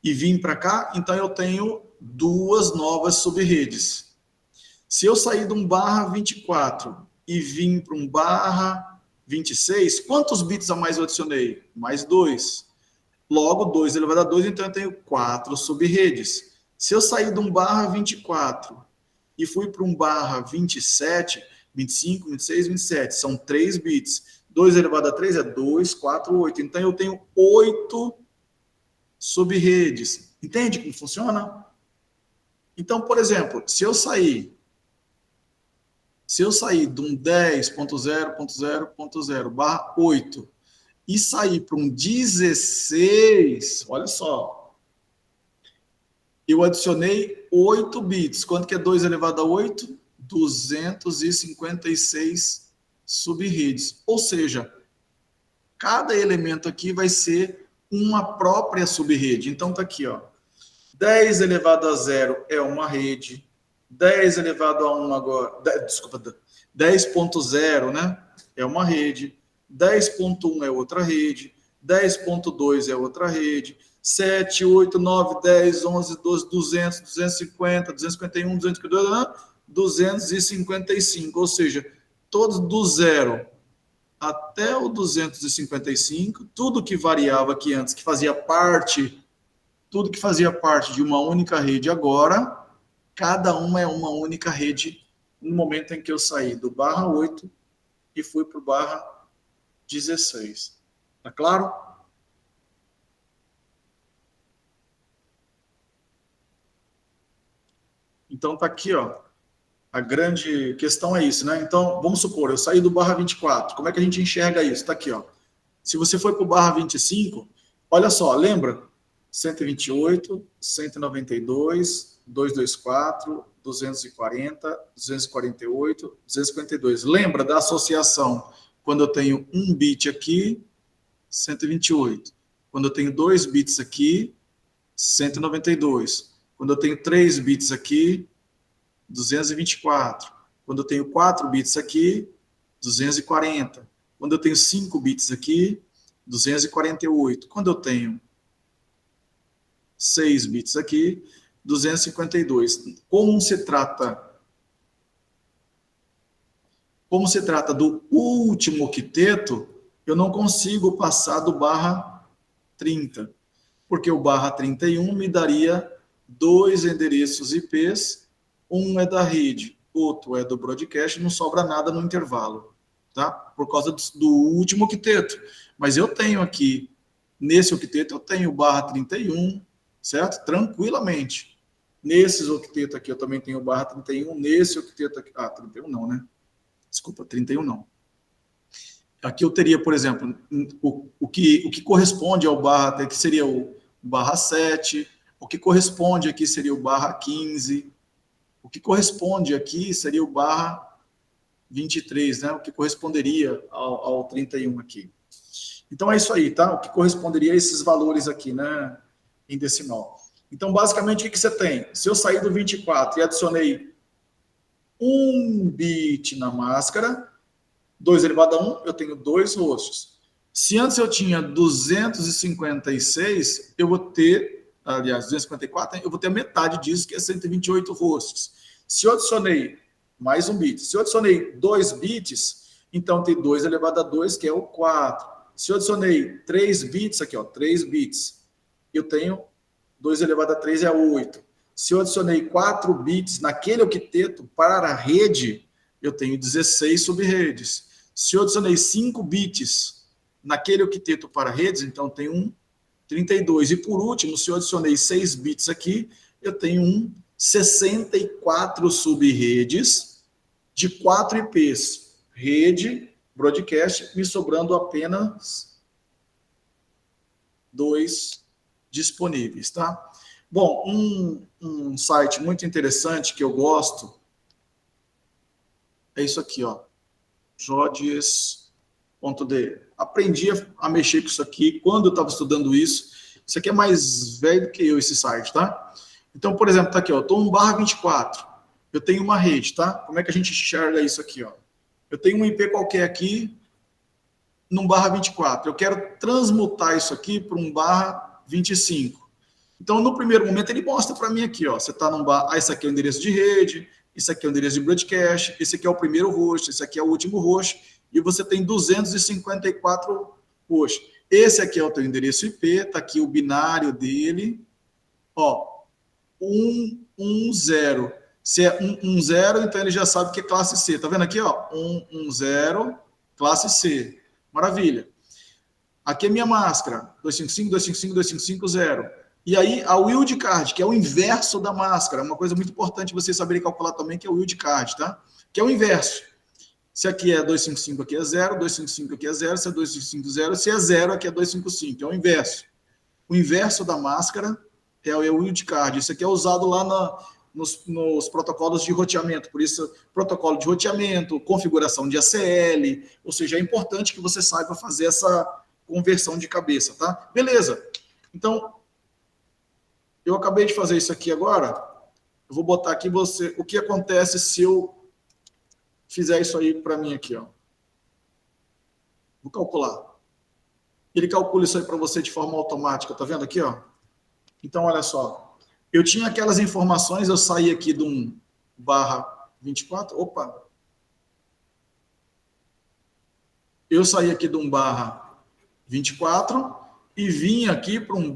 e vir para cá, então eu tenho 2 novas subredes. Se eu sair de um /24 e vir para um /26, quantos bits a mais eu adicionei? Mais 2. Logo, 2 elevado a 2, então eu tenho 4 subredes. Se eu sair de um /24 e fui para um /27, 25, 26, 27, são 3 bits. 2 elevado a 3 é 2, 4, 8. Então eu tenho 8 subredes. Entende como funciona? Então, por exemplo, se eu sair de um 10.0.0.0/8 e sair para um 16, olha só, eu adicionei 8 bits. Quanto que é 2 elevado a 8? 256 subredes. Ou seja, cada elemento aqui vai ser uma própria subrede. Então, tá aqui, ó. 10 elevado a 0 é uma rede. 10 elevado a 1 agora... Desculpa, 10.0, né? É uma rede. 10.1 é outra rede. 10.2 é outra rede. 7, 8, 9, 10, 11, 12, 200, 250, 251, 252, 255. Ou seja, todos do 0 até o 255, tudo que variava aqui antes, que fazia parte, tudo que fazia parte de uma única rede agora, cada uma é uma única rede no momento em que eu saí do /8 e fui para o /16. Tá claro? Então tá aqui, ó. A grande questão é isso, né? Então, vamos supor, eu saí do /24. Como é que a gente enxerga isso? Tá aqui, ó. Se você foi para o /25, olha só, lembra? 128, 192, 224, 240, 248, 252. Lembra da associação? Quando eu tenho um bit aqui, 128. Quando eu tenho 2 bits aqui, 192. Quando eu tenho 3 bits aqui, 224. Quando eu tenho 4 bits aqui, 240. Quando eu tenho 5 bits aqui, 248. Quando eu tenho 6 bits aqui, 252. Como se trata do último octeto, eu não consigo passar do barra 30, porque o barra 31 me daria 2 endereços IPs, um é da rede, outro é do broadcast, não sobra nada no intervalo, tá? Por causa do último octeto. Mas eu tenho aqui, nesse octeto, eu tenho barra 31, certo? Tranquilamente. Nesses octetos aqui eu também tenho barra 31, nesse octeto aqui, 31 não, né? Desculpa, 31 não. Aqui eu teria, por exemplo, o que corresponde ao barra, que seria o barra 7, o que corresponde aqui seria o barra 15, o que corresponde aqui seria o barra 23, né? O que corresponderia ao 31 aqui. Então é isso aí, tá? O que corresponderia a esses valores aqui, né? Em decimal. Então, basicamente, o que você tem? Se eu sair do 24 e adicionei 1 bit na máscara, 2 elevado a 1, eu tenho 2 rostos. Se antes eu tinha 256, eu vou ter, aliás, 254, eu vou ter a metade disso, que é 128 rostos. Se eu adicionei mais 1 bit, se eu adicionei 2 bits, então tem 2 elevado a 2, que é o 4. Se eu adicionei 3 bits, aqui, ó, 3 bits, eu tenho 2 elevado a 3 é 8. Se eu adicionei 4 bits naquele octeto para a rede, eu tenho 16 subredes. Se eu adicionei 5 bits naquele octeto para redes, então tem um 32. E por último, se eu adicionei 6 bits aqui, eu tenho 64 subredes de 4 IPs. Rede, broadcast, me sobrando apenas 2 disponíveis, tá? Bom, um site muito interessante que eu gosto é isso aqui, ó, jodes.de. Aprendi a mexer com isso aqui quando eu estava estudando isso. Isso aqui é mais velho do que eu, esse site, tá? Então, por exemplo, tá aqui, ó, estou 1/24. Eu tenho uma rede, tá? Como é que a gente enxerga isso aqui, ó? Eu tenho um IP qualquer aqui, num /24. Eu quero transmutar isso aqui para um /25. Então, no primeiro momento, ele mostra para mim aqui, ó, você está num bar, esse aqui é o endereço de rede, esse aqui é o endereço de broadcast, esse aqui é o primeiro host, esse aqui é o último host, e você tem 254 hosts. Esse aqui é o teu endereço IP, tá aqui o binário dele, ó, 110. Se é 110, então ele já sabe que é classe C. Tá vendo aqui, ó, 110, classe C. Maravilha. Aqui é minha máscara, 255, 255, 255, 0. E aí, a wildcard, que é o inverso da máscara, uma coisa muito importante vocês saberem calcular também, que é o wildcard, tá? Que é o inverso. Se aqui é 255, aqui é 0, 255 aqui é 0, se é 255, 0, se é 0, aqui é 255, é o inverso. O inverso da máscara é o wildcard. Isso aqui é usado lá nos protocolos de roteamento, por isso, protocolo de roteamento, configuração de ACL, ou seja, é importante que você saiba fazer essa conversão de cabeça, tá? Beleza. Então, eu acabei de fazer isso aqui agora, eu vou botar aqui você, o que acontece se eu fizer isso aí para mim aqui, ó. Vou calcular. Ele calcula isso aí para você de forma automática, tá vendo aqui, ó? Então, olha só. Eu tinha aquelas informações, eu saí aqui de um /24, opa. Eu saí aqui de um /24 e vim aqui para um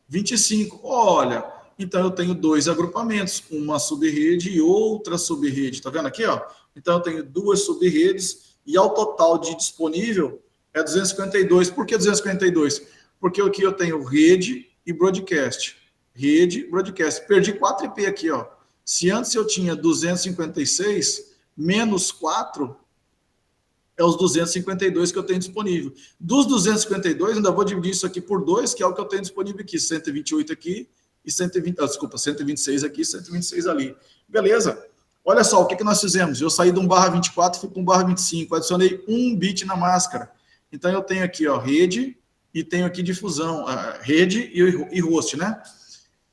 /25. Olha, então eu tenho 2 agrupamentos, uma subrede e outra subrede. Tá vendo aqui, ó? Então eu tenho 2 subredes e ao total de disponível é 252. Por que 252? Porque aqui eu tenho rede e broadcast. Rede, broadcast. Perdi 4 IP aqui, ó. Se antes eu tinha 256, menos 4 é os 252 que eu tenho disponível. Dos 252, ainda vou dividir isso aqui por 2, que é o que eu tenho disponível aqui. 128 aqui e 126 aqui e 126 ali. Beleza. Olha só, o que nós fizemos? Eu saí de um /24 e fui para um /25. Adicionei 1 bit na máscara. Então, eu tenho aqui, ó, rede e tenho aqui difusão. Rede e host, né?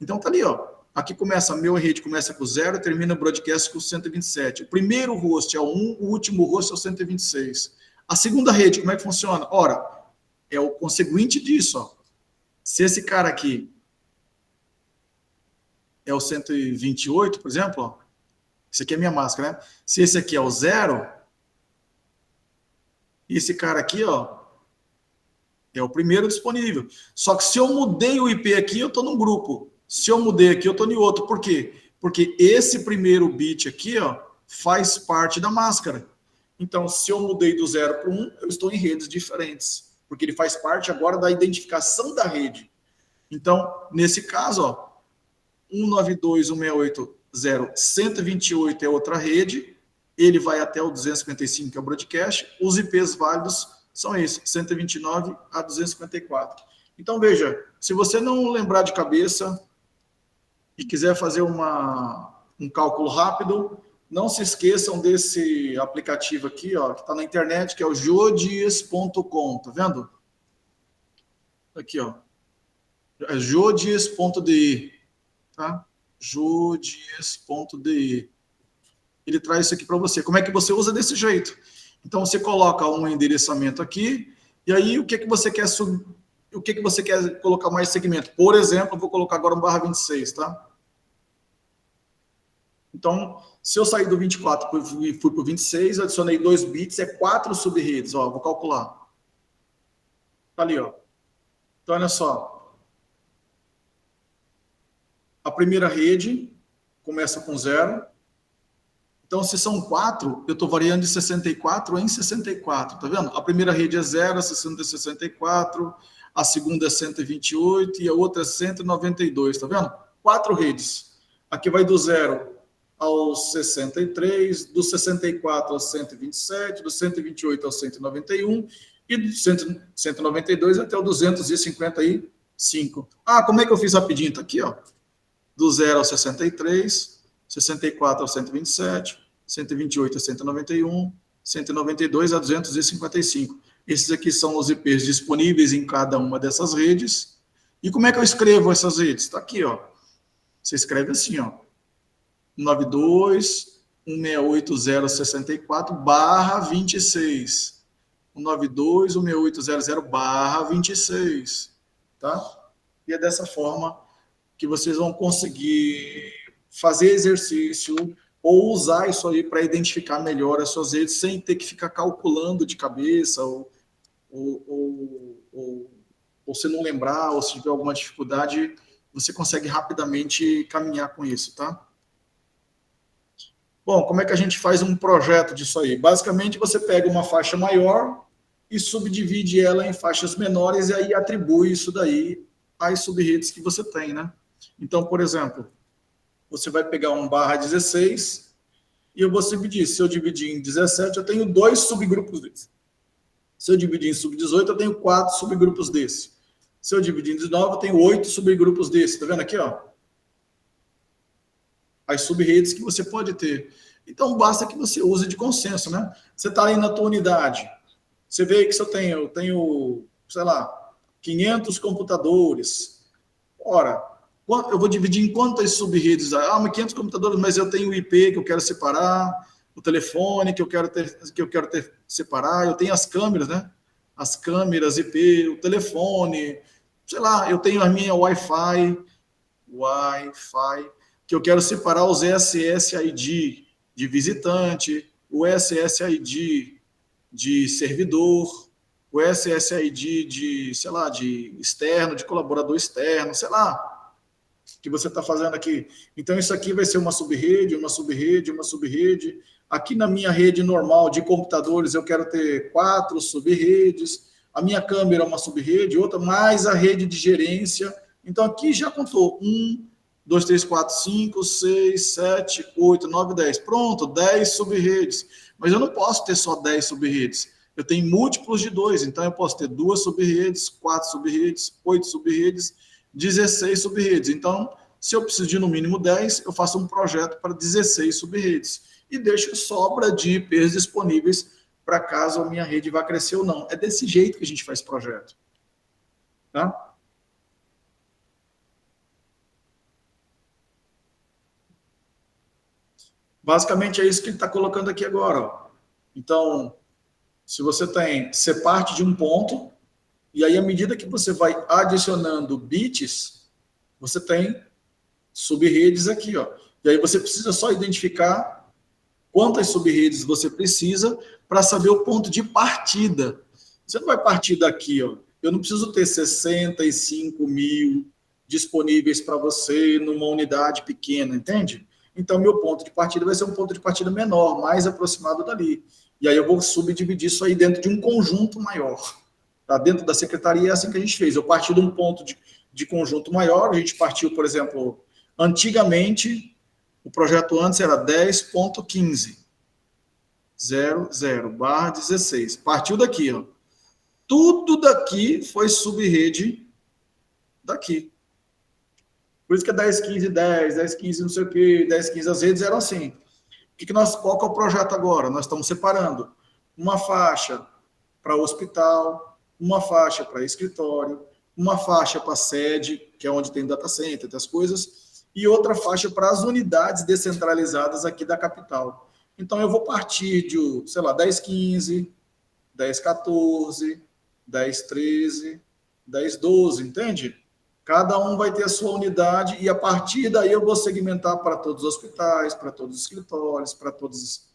Então, tá ali, ó. Aqui começa, a meu rede começa com 0 e termina o broadcast com 127. O primeiro host é o 1, o último host é o 126. A segunda rede, como é que funciona? Ora, é o conseguinte disso, ó. Se esse cara aqui é o 128, por exemplo, ó, esse aqui é a minha máscara, né? Se esse aqui é o 0, esse cara aqui, ó, é o primeiro disponível. Só que se eu mudei o IP aqui, eu estou num grupo. Se eu mudei aqui, eu estou em outro. Por quê? Porque esse primeiro bit aqui, ó, faz parte da máscara. Então, se eu mudei do 0 para 1, eu estou em redes diferentes. Porque ele faz parte agora da identificação da rede. Então, nesse caso, ó, 192.168.0.128 é outra rede. Ele vai até o 255, que é o broadcast. Os IPs válidos são esses, 129 a 254. Então, veja, se você não lembrar de cabeça e quiser fazer um cálculo rápido, não se esqueçam desse aplicativo aqui, ó, que está na internet, que é o jodies.com, tá vendo? Aqui, ó. É jodies.di, tá? jodies.di. Ele traz isso aqui para você. Como é que você usa desse jeito? Então, você coloca um endereçamento aqui, e aí o que você quer o que você quer colocar mais segmento? Por exemplo, eu vou colocar agora um /26, tá? Então, se eu sair do 24 e fui para o 26, adicionei 2 bits, é 4 subredes, ó, vou calcular. Tá ali, ó. Então, olha só. A primeira rede começa com 0. Então, se são 4, eu estou variando de 64 em 64, tá vendo? A primeira rede é 0, a segunda é 64, a segunda é 128 e a outra é 192, tá vendo? 4 redes. Aqui vai do 0 ao 63, do 64 ao 127, do 128 ao 191 e do 192 até o 255. Ah, como é que eu fiz rapidinho? Tá aqui, ó. Do 0 ao 63... 64 a 127, 128 a 191, 192 a 255. Esses aqui são os IPs disponíveis em cada uma dessas redes. E como é que eu escrevo essas redes? Está aqui, ó. Você escreve assim, ó. 92.168.064/26. 92.168.00/26. Tá? E é dessa forma que vocês vão conseguir fazer exercício ou usar isso aí para identificar melhor as suas redes sem ter que ficar calculando de cabeça ou se não lembrar ou se tiver alguma dificuldade, você consegue rapidamente caminhar com isso, tá? Bom, como é que a gente faz um projeto disso aí? Basicamente, você pega uma faixa maior e subdivide ela em faixas menores e aí atribui isso daí às subredes que você tem, né? Então, por exemplo, você vai pegar um /16 e eu vou dividir. Se eu dividir em 17, eu tenho 2 subgrupos desse. Se eu dividir em sub-18, eu tenho 4 subgrupos desse. Se eu dividir em 19, eu tenho 8 subgrupos desse. Tá vendo aqui, ó? As subredes que você pode ter. Então, basta que você use de consenso, né? Você está aí na tua unidade. Você vê que eu tenho, sei lá, 500 computadores. Ora, eu vou dividir em quantas subredes? Ah, mas 500 computadores, mas eu tenho o IP que eu quero separar, o telefone que eu quero ter separar, eu tenho as câmeras, né? As câmeras, IP, o telefone, sei lá, eu tenho a minha Wi-Fi, que eu quero separar os SSID de visitante, o SSID de servidor, o SSID de, sei lá, de externo, de colaborador externo, sei lá, que você está fazendo aqui. Então, isso aqui vai ser uma subrede, uma subrede, uma subrede. Aqui na minha rede normal de computadores, eu quero ter 4 subredes. A minha câmera é uma subrede, outra, mais a rede de gerência. Então, aqui já contou 1, 2, 3, 4, 5, 6, 7, 8, 9, 10. Pronto, 10 subredes. Mas eu não posso ter só 10 subredes. Eu tenho múltiplos de 2. Então, eu posso ter 2 subredes, 4 subredes, 8 subredes, 16 subredes. Então, se eu preciso de no mínimo 10, eu faço um projeto para 16 subredes e deixo sobra de IPs disponíveis para caso a minha rede vá crescer ou não. É desse jeito que a gente faz projeto. Tá? Basicamente é isso que ele está colocando aqui agora. Ó. Então, se você tem, você parte de um ponto, E aí, à medida que você vai adicionando bits, você tem subredes aqui, ó. E aí você precisa só identificar quantas subredes você precisa para saber o ponto de partida. Você não vai partir daqui, ó. Eu não preciso ter 65 mil disponíveis para você numa unidade pequena, entende? Então, meu ponto de partida vai ser um ponto de partida menor, mais aproximado dali. E aí eu vou subdividir isso aí dentro de um conjunto maior. Tá? Dentro da secretaria é assim que a gente fez. Eu parti de um ponto de conjunto maior, a gente partiu, por exemplo, antigamente, o projeto antes era 10.15.00/16. Partiu daqui, ó. Tudo daqui foi subrede daqui. Por isso que é 10.15.10, 10.15 não sei o quê, 10.15, as redes eram assim. Qual que é o projeto agora? Nós estamos separando uma faixa para hospital, uma faixa para escritório, uma faixa para sede, que é onde tem data center, tem as coisas, e outra faixa para as unidades descentralizadas aqui da capital. Então, eu vou partir de, sei lá, 10.15, 10.14, 10.13, 10.12, entende? Cada um vai ter a sua unidade e a partir daí eu vou segmentar para todos os hospitais, para todos os escritórios, para todos...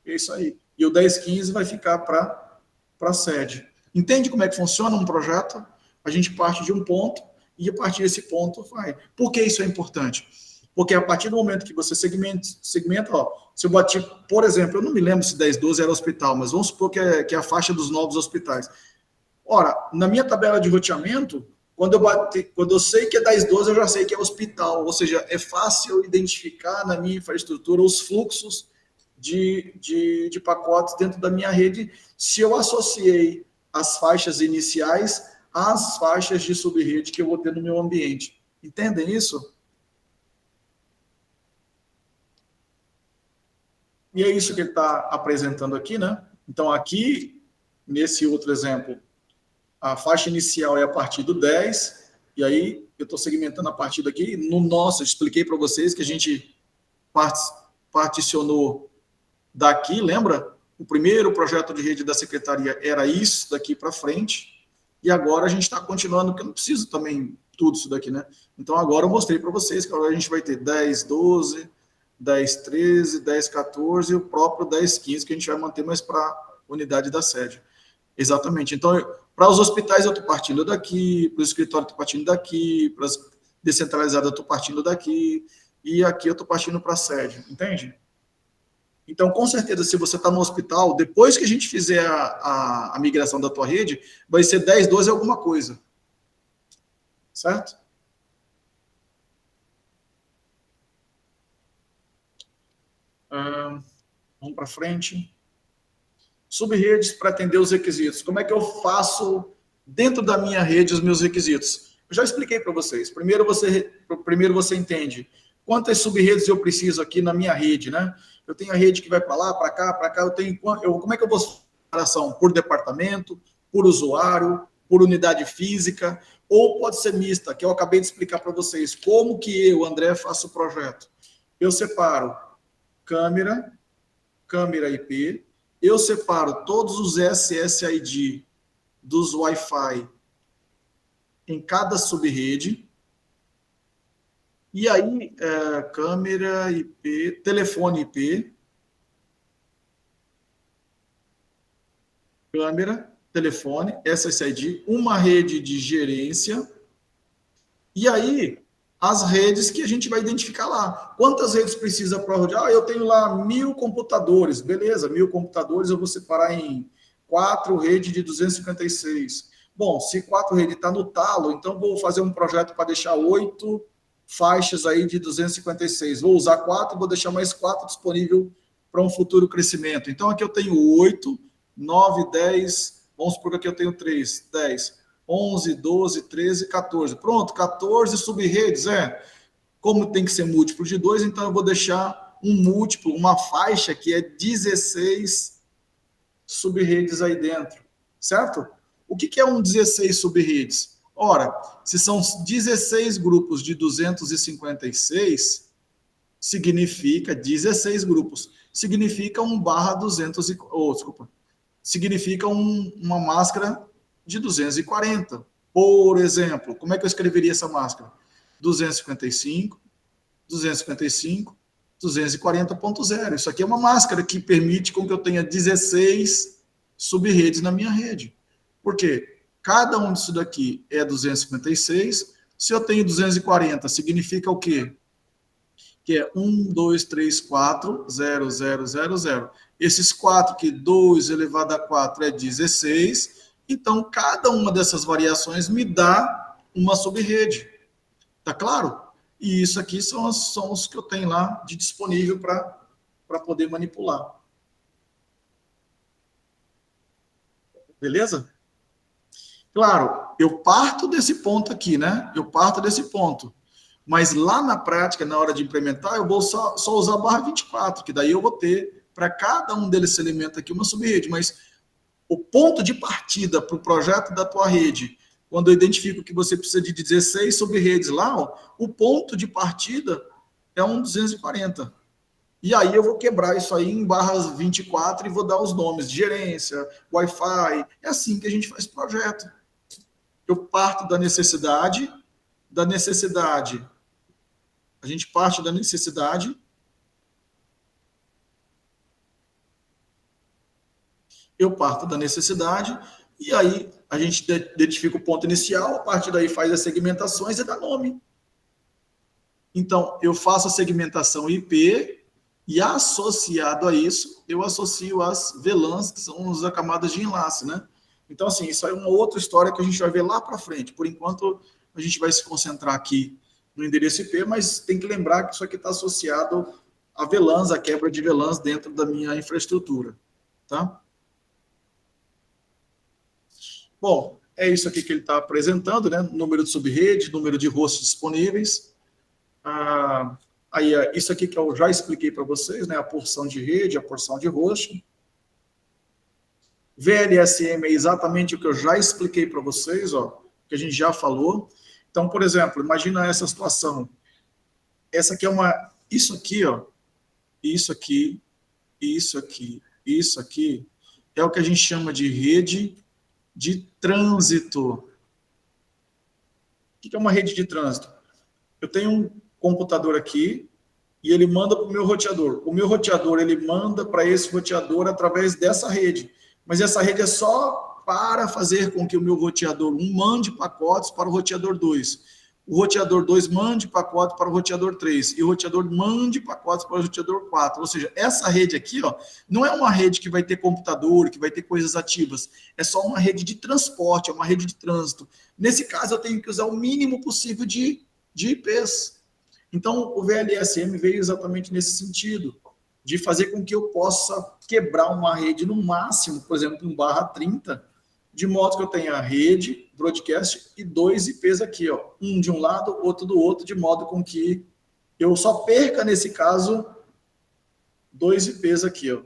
É isso aí. E o 10.15 vai ficar para a sede. Entende como é que funciona um projeto? A gente parte de um ponto e a partir desse ponto vai. Por que isso é importante? Porque a partir do momento que você segmenta, ó, se eu bati, por exemplo, eu não me lembro se 10.12 era hospital, mas vamos supor que é a faixa dos novos hospitais. Ora, na minha tabela de roteamento, quando eu sei que é 10.12, eu já sei que é hospital, ou seja, é fácil identificar na minha infraestrutura os fluxos de pacotes dentro da minha rede, se eu associei as faixas iniciais às faixas de subrede que eu vou ter no meu ambiente. Entendem isso? E é isso que ele está apresentando aqui, né? Então, aqui, nesse outro exemplo, a faixa inicial é a partir do 10, e aí eu estou segmentando a partir daqui. No nosso, eu expliquei para vocês que a gente particionou daqui, lembra? O primeiro projeto de rede da secretaria era isso daqui para frente, e agora a gente está continuando, porque eu não preciso também tudo isso daqui, né? Então, agora eu mostrei para vocês que agora a gente vai ter 10.12, 10.13, 10.14 e o próprio 10.15, que a gente vai manter mais para a unidade da sede. Exatamente. Então, para os hospitais eu estou partindo daqui, para o escritório eu estou partindo daqui, para as descentralizadas eu estou partindo daqui, e aqui eu estou partindo para a sede, entende? Então, com certeza, se você está no hospital, depois que a gente fizer a migração da tua rede, vai ser 10.12 alguma coisa. Certo? Vamos para frente. Subredes para atender os requisitos. Como é que eu faço dentro da minha rede os meus requisitos? Eu já expliquei para vocês. Primeiro você entende quantas subredes eu preciso aqui na minha rede, né? Eu tenho a rede que vai para lá, para cá, como é que eu vou fazer a separação? Por departamento, por usuário, por unidade física, ou pode ser mista, que eu acabei de explicar para vocês. Como que eu, André, faço o projeto? Eu separo câmera IP, eu separo todos os SSID dos Wi-Fi em cada subrede, e aí, câmera IP, telefone IP, câmera, telefone, SSID, uma rede de gerência, e aí as redes que a gente vai identificar lá. Quantas redes precisa para rodear? Eu tenho lá 1.000 computadores, beleza, 1.000 computadores eu vou separar em 4 redes de 256. Bom, se 4 redes está no talo, então vou fazer um projeto para deixar 8 faixas aí de 256. Vou usar 4, vou deixar mais 4 disponível para um futuro crescimento. Então, aqui eu tenho 8, 9, 10, vamos supor que aqui eu tenho 3, 10, 11, 12, 13, 14. Pronto, 14 subredes, Como tem que ser múltiplo de 2, então eu vou deixar um múltiplo, uma faixa que é 16 subredes aí dentro, certo? O que é um 16 subredes? Ora, se são 16 grupos de 256, significa 16 grupos. Significa significa uma máscara de 240. Por exemplo, como é que eu escreveria essa máscara? 255, 255, 240.0. Isso aqui é uma máscara que permite com que eu tenha 16 subredes na minha rede. Por quê? Cada um disso daqui é 256. Se eu tenho 240, significa o quê? Que é 1, 2, 3, 4, 0, 0, 0, 0. Esses 4 aqui, 2 elevado a 4 é 16. Então, cada uma dessas variações me dá uma subrede. Tá claro? E isso aqui são os que eu tenho lá de disponível para poder manipular. Beleza? Claro, eu parto desse ponto aqui, né? Eu parto desse ponto. Mas lá na prática, na hora de implementar, eu vou só usar a barra 24, que daí eu vou ter para cada um desses elementos aqui uma subrede. Mas o ponto de partida para o projeto da tua rede, quando eu identifico que você precisa de 16 subredes lá, ó, o ponto de partida é um 240. E aí eu vou quebrar isso aí em barras 24 e vou dar os nomes de gerência, Wi-Fi. É assim que a gente faz projeto. Eu parto da necessidade, a gente parte da necessidade, eu parto da necessidade, e aí a gente identifica o ponto inicial, a partir daí faz as segmentações e dá nome. Então, eu faço a segmentação IP, e associado a isso, eu associo as VLANs, que são as camadas de enlace, né? Então, assim, isso aí é uma outra história que a gente vai ver lá para frente. Por enquanto, a gente vai se concentrar aqui no endereço IP, mas tem que lembrar que isso aqui está associado a VLANs, a quebra de VLANs dentro da minha infraestrutura, tá? Bom, é isso aqui que ele está apresentando, né? Número de subrede, número de hosts disponíveis. Aí, isso aqui que eu já expliquei para vocês, né? A porção de rede, a porção de host. VLSM é exatamente o que eu já expliquei para vocês, ó, que a gente já falou. Então, por exemplo, imagina essa situação. Essa aqui é uma... Isso aqui, ó. Isso aqui, isso aqui, isso aqui é o que a gente chama de rede de trânsito. O que é uma rede de trânsito? Eu tenho um computador aqui e ele manda para o meu roteador. O meu roteador, ele manda para esse roteador através dessa rede. Mas essa rede é só para fazer com que o meu roteador 1 mande pacotes para o roteador 2. O roteador 2 mande pacotes para o roteador 3. E o roteador mande pacotes para o roteador 4. Ou seja, essa rede aqui, ó, não é uma rede que vai ter computador, que vai ter coisas ativas. É só uma rede de transporte, é uma rede de trânsito. Nesse caso, eu tenho que usar o mínimo possível de IPs. Então, o VLSM veio exatamente nesse sentido, de fazer com que eu possa quebrar uma rede no máximo, por exemplo, em barra 30, de modo que eu tenha a rede, broadcast e 2 IPs aqui, ó, um de um lado, outro do outro, de modo com que eu só perca, nesse caso, 2 IPs aqui, ó,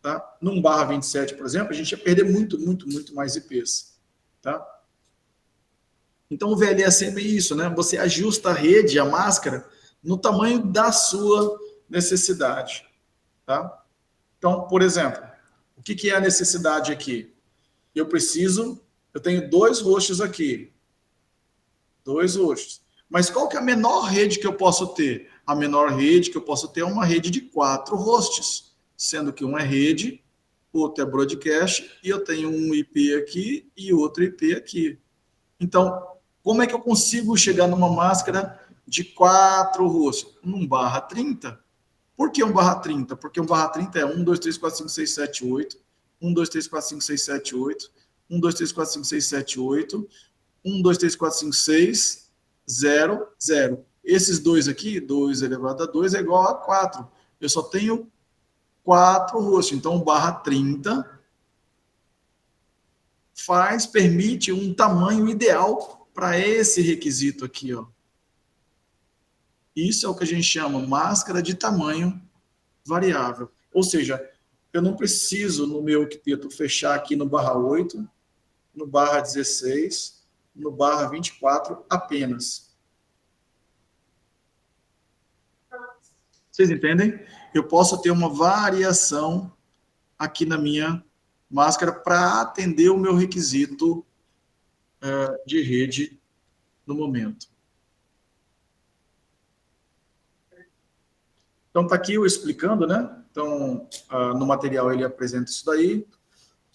tá? Num barra 27, por exemplo, a gente ia perder muito mais IPs, tá? Então, o VLSM é isso, né? Você ajusta a rede, a máscara, no tamanho da sua necessidade, tá? Então, por exemplo, o que é a necessidade aqui? Eu tenho 2 hosts aqui, 2 hosts. Mas qual que é a menor rede que eu posso ter? A menor rede que eu posso ter é uma rede de 4 hosts, sendo que um é rede, outro é broadcast, e eu tenho um IP aqui e outro IP aqui. Então, como é que eu consigo chegar numa máscara de 4 hosts? Num barra 30. Por que um barra 30? Porque um barra 30 é 1, 2, 3, 4, 5, 6, 7, 8. 1, 2, 3, 4, 5, 6, 7, 8. 1, 2, 3, 4, 5, 6, 7, 8. 1, 2, 3, 4, 5, 6, 0, 0. Esses dois aqui, 2 elevado a 2 é igual a 4. Eu só tenho 4 hosts. Então, barra 30 permite um tamanho ideal para esse requisito aqui, ó. Isso é o que a gente chama máscara de tamanho variável. Ou seja, eu não preciso no meu octeto fechar aqui no barra 8, no barra 16, no barra 24 apenas. Vocês entendem? Eu posso ter uma variação aqui na minha máscara para atender o meu requisito de rede no momento. Então, está aqui eu explicando, né? Então, no material ele apresenta isso daí,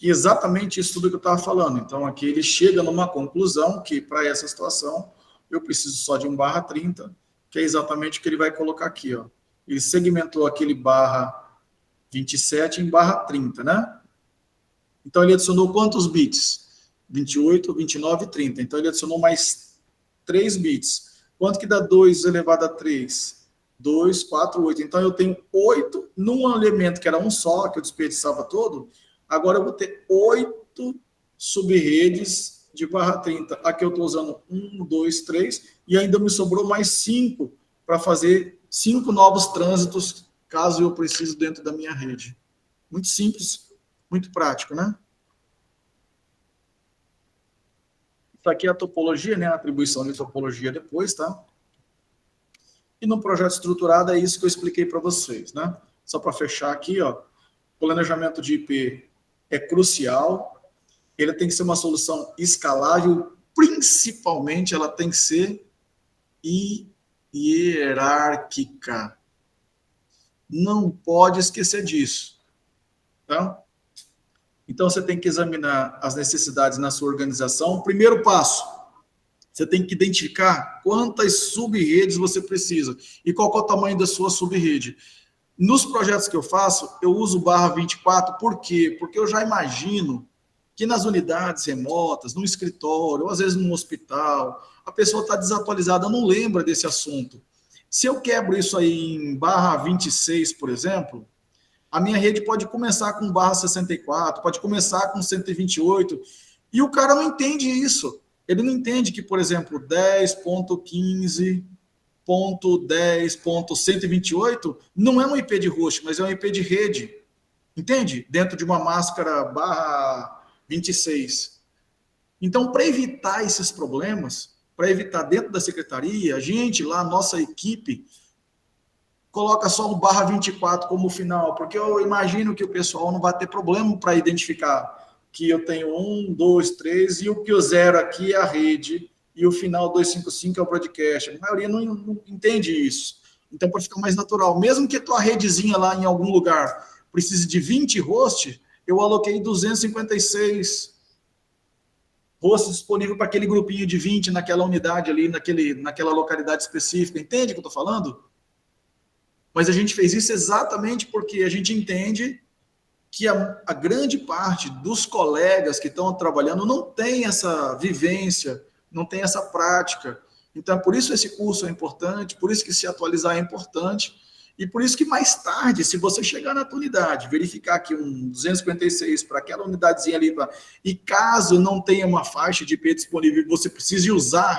e exatamente isso tudo que eu estava falando. Então, aqui ele chega numa conclusão que, para essa situação, eu preciso só de um /30, que é exatamente o que ele vai colocar aqui, ó. Ele segmentou aquele /27 em /30, né? Então, ele adicionou quantos bits? 28, 29 e 30. Então, ele adicionou mais 3 bits. Quanto que dá 2 elevado a 3? 2, 4, 8. Então, eu tenho 8 num elemento que era um só, que eu desperdiçava todo. Agora, eu vou ter 8 sub-redes de /30. Aqui eu estou usando 1, 2, 3, e ainda me sobrou mais 5 para fazer 5 novos trânsitos, caso eu precise dentro da minha rede. Muito simples, muito prático, né? Isso aqui é a topologia, né? A atribuição de topologia depois, tá? E no projeto estruturado é isso que eu expliquei para vocês, né? Só para fechar aqui, ó, planejamento de IP é crucial, ele tem que ser uma solução escalável, principalmente ela tem que ser hierárquica. Não pode esquecer disso, tá? Então você tem que examinar as necessidades na sua organização. Primeiro passo, você tem que identificar quantas sub-redes você precisa e qual é o tamanho da sua sub-rede. Nos projetos que eu faço, eu uso /24, por quê? Porque eu já imagino que nas unidades remotas, no escritório, ou às vezes num hospital, a pessoa está desatualizada, não lembra desse assunto. Se eu quebro isso aí em /26, por exemplo, a minha rede pode começar com /64, pode começar com 128, e o cara não entende isso. Ele não entende que, por exemplo, 10.15.10.128 não é um IP de host, mas é um IP de rede. Entende? Dentro de uma máscara /26. Então, para evitar esses problemas, para evitar dentro da secretaria, a gente lá, nossa equipe, coloca só um /24 como final, porque eu imagino que o pessoal não vai ter problema para identificar que eu tenho 1, 2, 3, e o que eu zero aqui é a rede, e o final 255 é o broadcast. A maioria não entende isso. Então, para ficar mais natural, mesmo que a tua redezinha lá em algum lugar precise de 20 hosts, eu aloquei 256 hosts disponíveis para aquele grupinho de 20 naquela unidade ali, naquela localidade específica. Entende o que eu estou falando? Mas a gente fez isso exatamente porque a gente entende que a grande parte dos colegas que estão trabalhando não tem essa vivência, não tem essa prática. Então, por isso esse curso é importante, por isso que se atualizar é importante, e por isso que mais tarde, se você chegar na tua unidade, verificar que um 256 para aquela unidadezinha ali, e caso não tenha uma faixa de IP disponível, você precise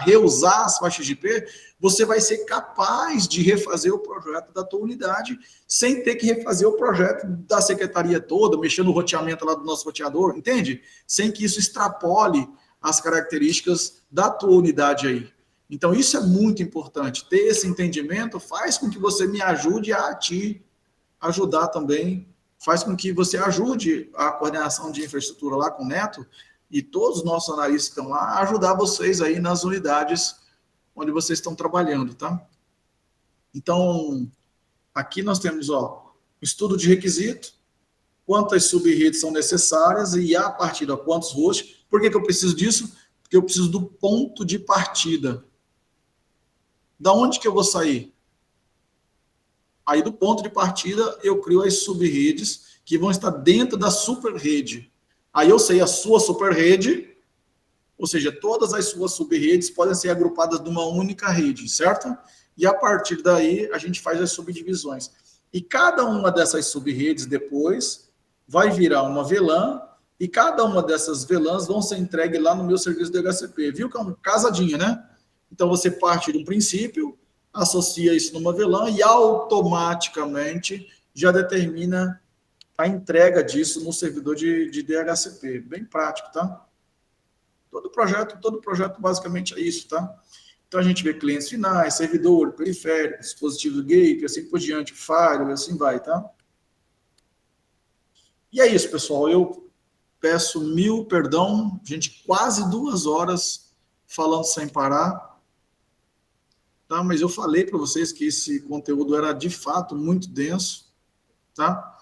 reusar as faixas de IP, você vai ser capaz de refazer o projeto da tua unidade, sem ter que refazer o projeto da secretaria toda, mexer no roteamento lá do nosso roteador, entende? Sem que isso extrapole as características da tua unidade aí. Então, isso é muito importante. Ter esse entendimento faz com que você me ajude a te ajudar também, faz com que você ajude a coordenação de infraestrutura lá com o Neto e todos os nossos analistas que estão lá, a ajudar vocês aí nas unidades onde vocês estão trabalhando, tá? Então, aqui nós temos, ó, estudo de requisito, quantas sub-redes são necessárias e a partir de quantos hosts. Por que eu preciso disso? Porque eu preciso do ponto de partida. Da onde que eu vou sair? Aí do ponto de partida eu crio as sub-redes que vão estar dentro da super-rede. Aí eu sei a sua super-rede, ou seja, todas as suas sub-redes podem ser agrupadas numa única rede, certo? E a partir daí a gente faz as subdivisões. E cada uma dessas sub-redes depois vai virar uma VLAN, e cada uma dessas VLANs vão ser entregues lá no meu serviço de DHCP. Viu que é uma casadinha, né? Então, você parte de um princípio, associa isso numa VLAN e automaticamente já determina a entrega disso no servidor de DHCP. Bem prático, tá? Todo projeto basicamente é isso, tá? Então, a gente vê clientes finais, servidor, periférico, dispositivo gateway, assim por diante, firewall, assim vai, tá? E é isso, pessoal. Eu peço mil perdão, gente, quase 2 horas falando sem parar, tá? Mas eu falei para vocês que esse conteúdo era de fato muito denso, tá?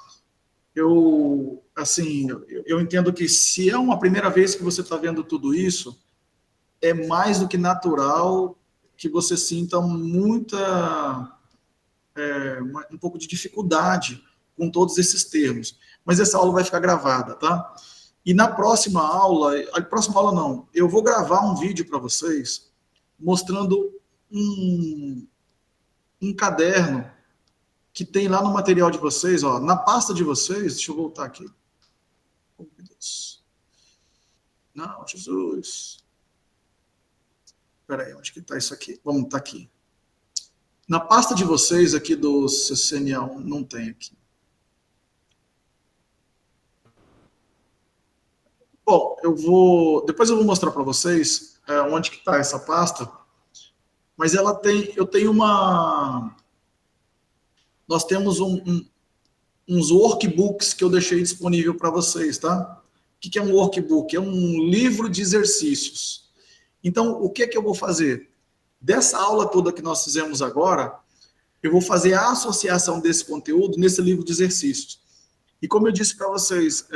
Assim, eu entendo que se é uma primeira vez que você está vendo tudo isso, é mais do que natural que você sinta um pouco de dificuldade com todos esses termos. Mas essa aula vai ficar gravada, tá? E na próxima aula, não, eu vou gravar um vídeo para vocês mostrando um caderno que tem lá no material de vocês, ó, na pasta de vocês. Deixa eu voltar aqui. Oh, meu Deus. Não, Jesus. Espera aí, onde que está isso aqui? Vamos, tá aqui. Na pasta de vocês aqui do CCNA1, não tem aqui. Bom, depois eu vou mostrar para vocês onde que está essa pasta, mas nós temos uns workbooks que eu deixei disponível para vocês, tá? O que é um workbook? É um livro de exercícios. Então, o que é que eu vou fazer? Dessa aula toda que nós fizemos agora, eu vou fazer a associação desse conteúdo nesse livro de exercícios. E como eu disse para vocês,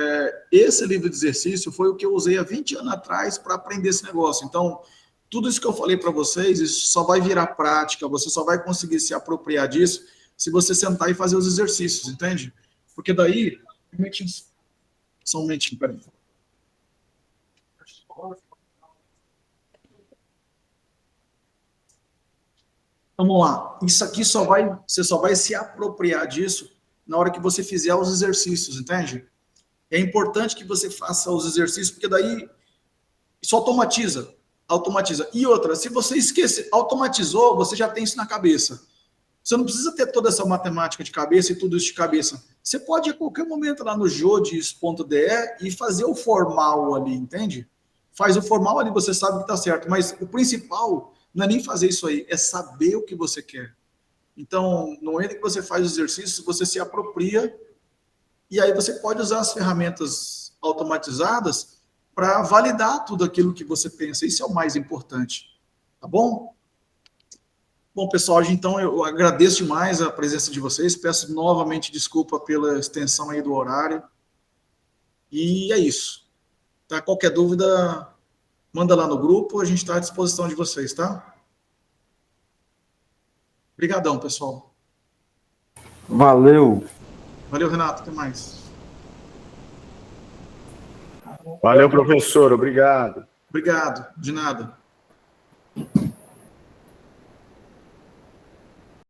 esse livro de exercício foi o que eu usei há 20 anos atrás para aprender esse negócio. Então, tudo isso que eu falei para vocês, isso só vai virar prática, você só vai conseguir se apropriar disso se você sentar e fazer os exercícios, entende? Porque daí... Só um momentinho, peraí. Vamos lá. Isso aqui você só vai se apropriar disso na hora que você fizer os exercícios, entende? É importante que você faça os exercícios, porque daí isso automatiza. E outra, se você esquecer, automatizou, você já tem isso na cabeça. Você não precisa ter toda essa matemática de cabeça e tudo isso de cabeça. Você pode, a qualquer momento, lá no jodis.de e fazer o formal ali, entende? Faz o formal ali, você sabe que está certo. Mas o principal não é nem fazer isso aí, é saber o que você quer. Então, no momento que você faz os exercícios, você se apropria e aí você pode usar as ferramentas automatizadas para validar tudo aquilo que você pensa. Isso é o mais importante, tá bom? Bom, pessoal, então eu agradeço demais a presença de vocês, peço novamente desculpa pela extensão aí do horário, e é isso. Tá? Qualquer dúvida, manda lá no grupo, a gente está à disposição de vocês, tá? Obrigadão, pessoal. Valeu. Valeu, Renato, até mais. Valeu, professor, obrigado. Obrigado, de nada.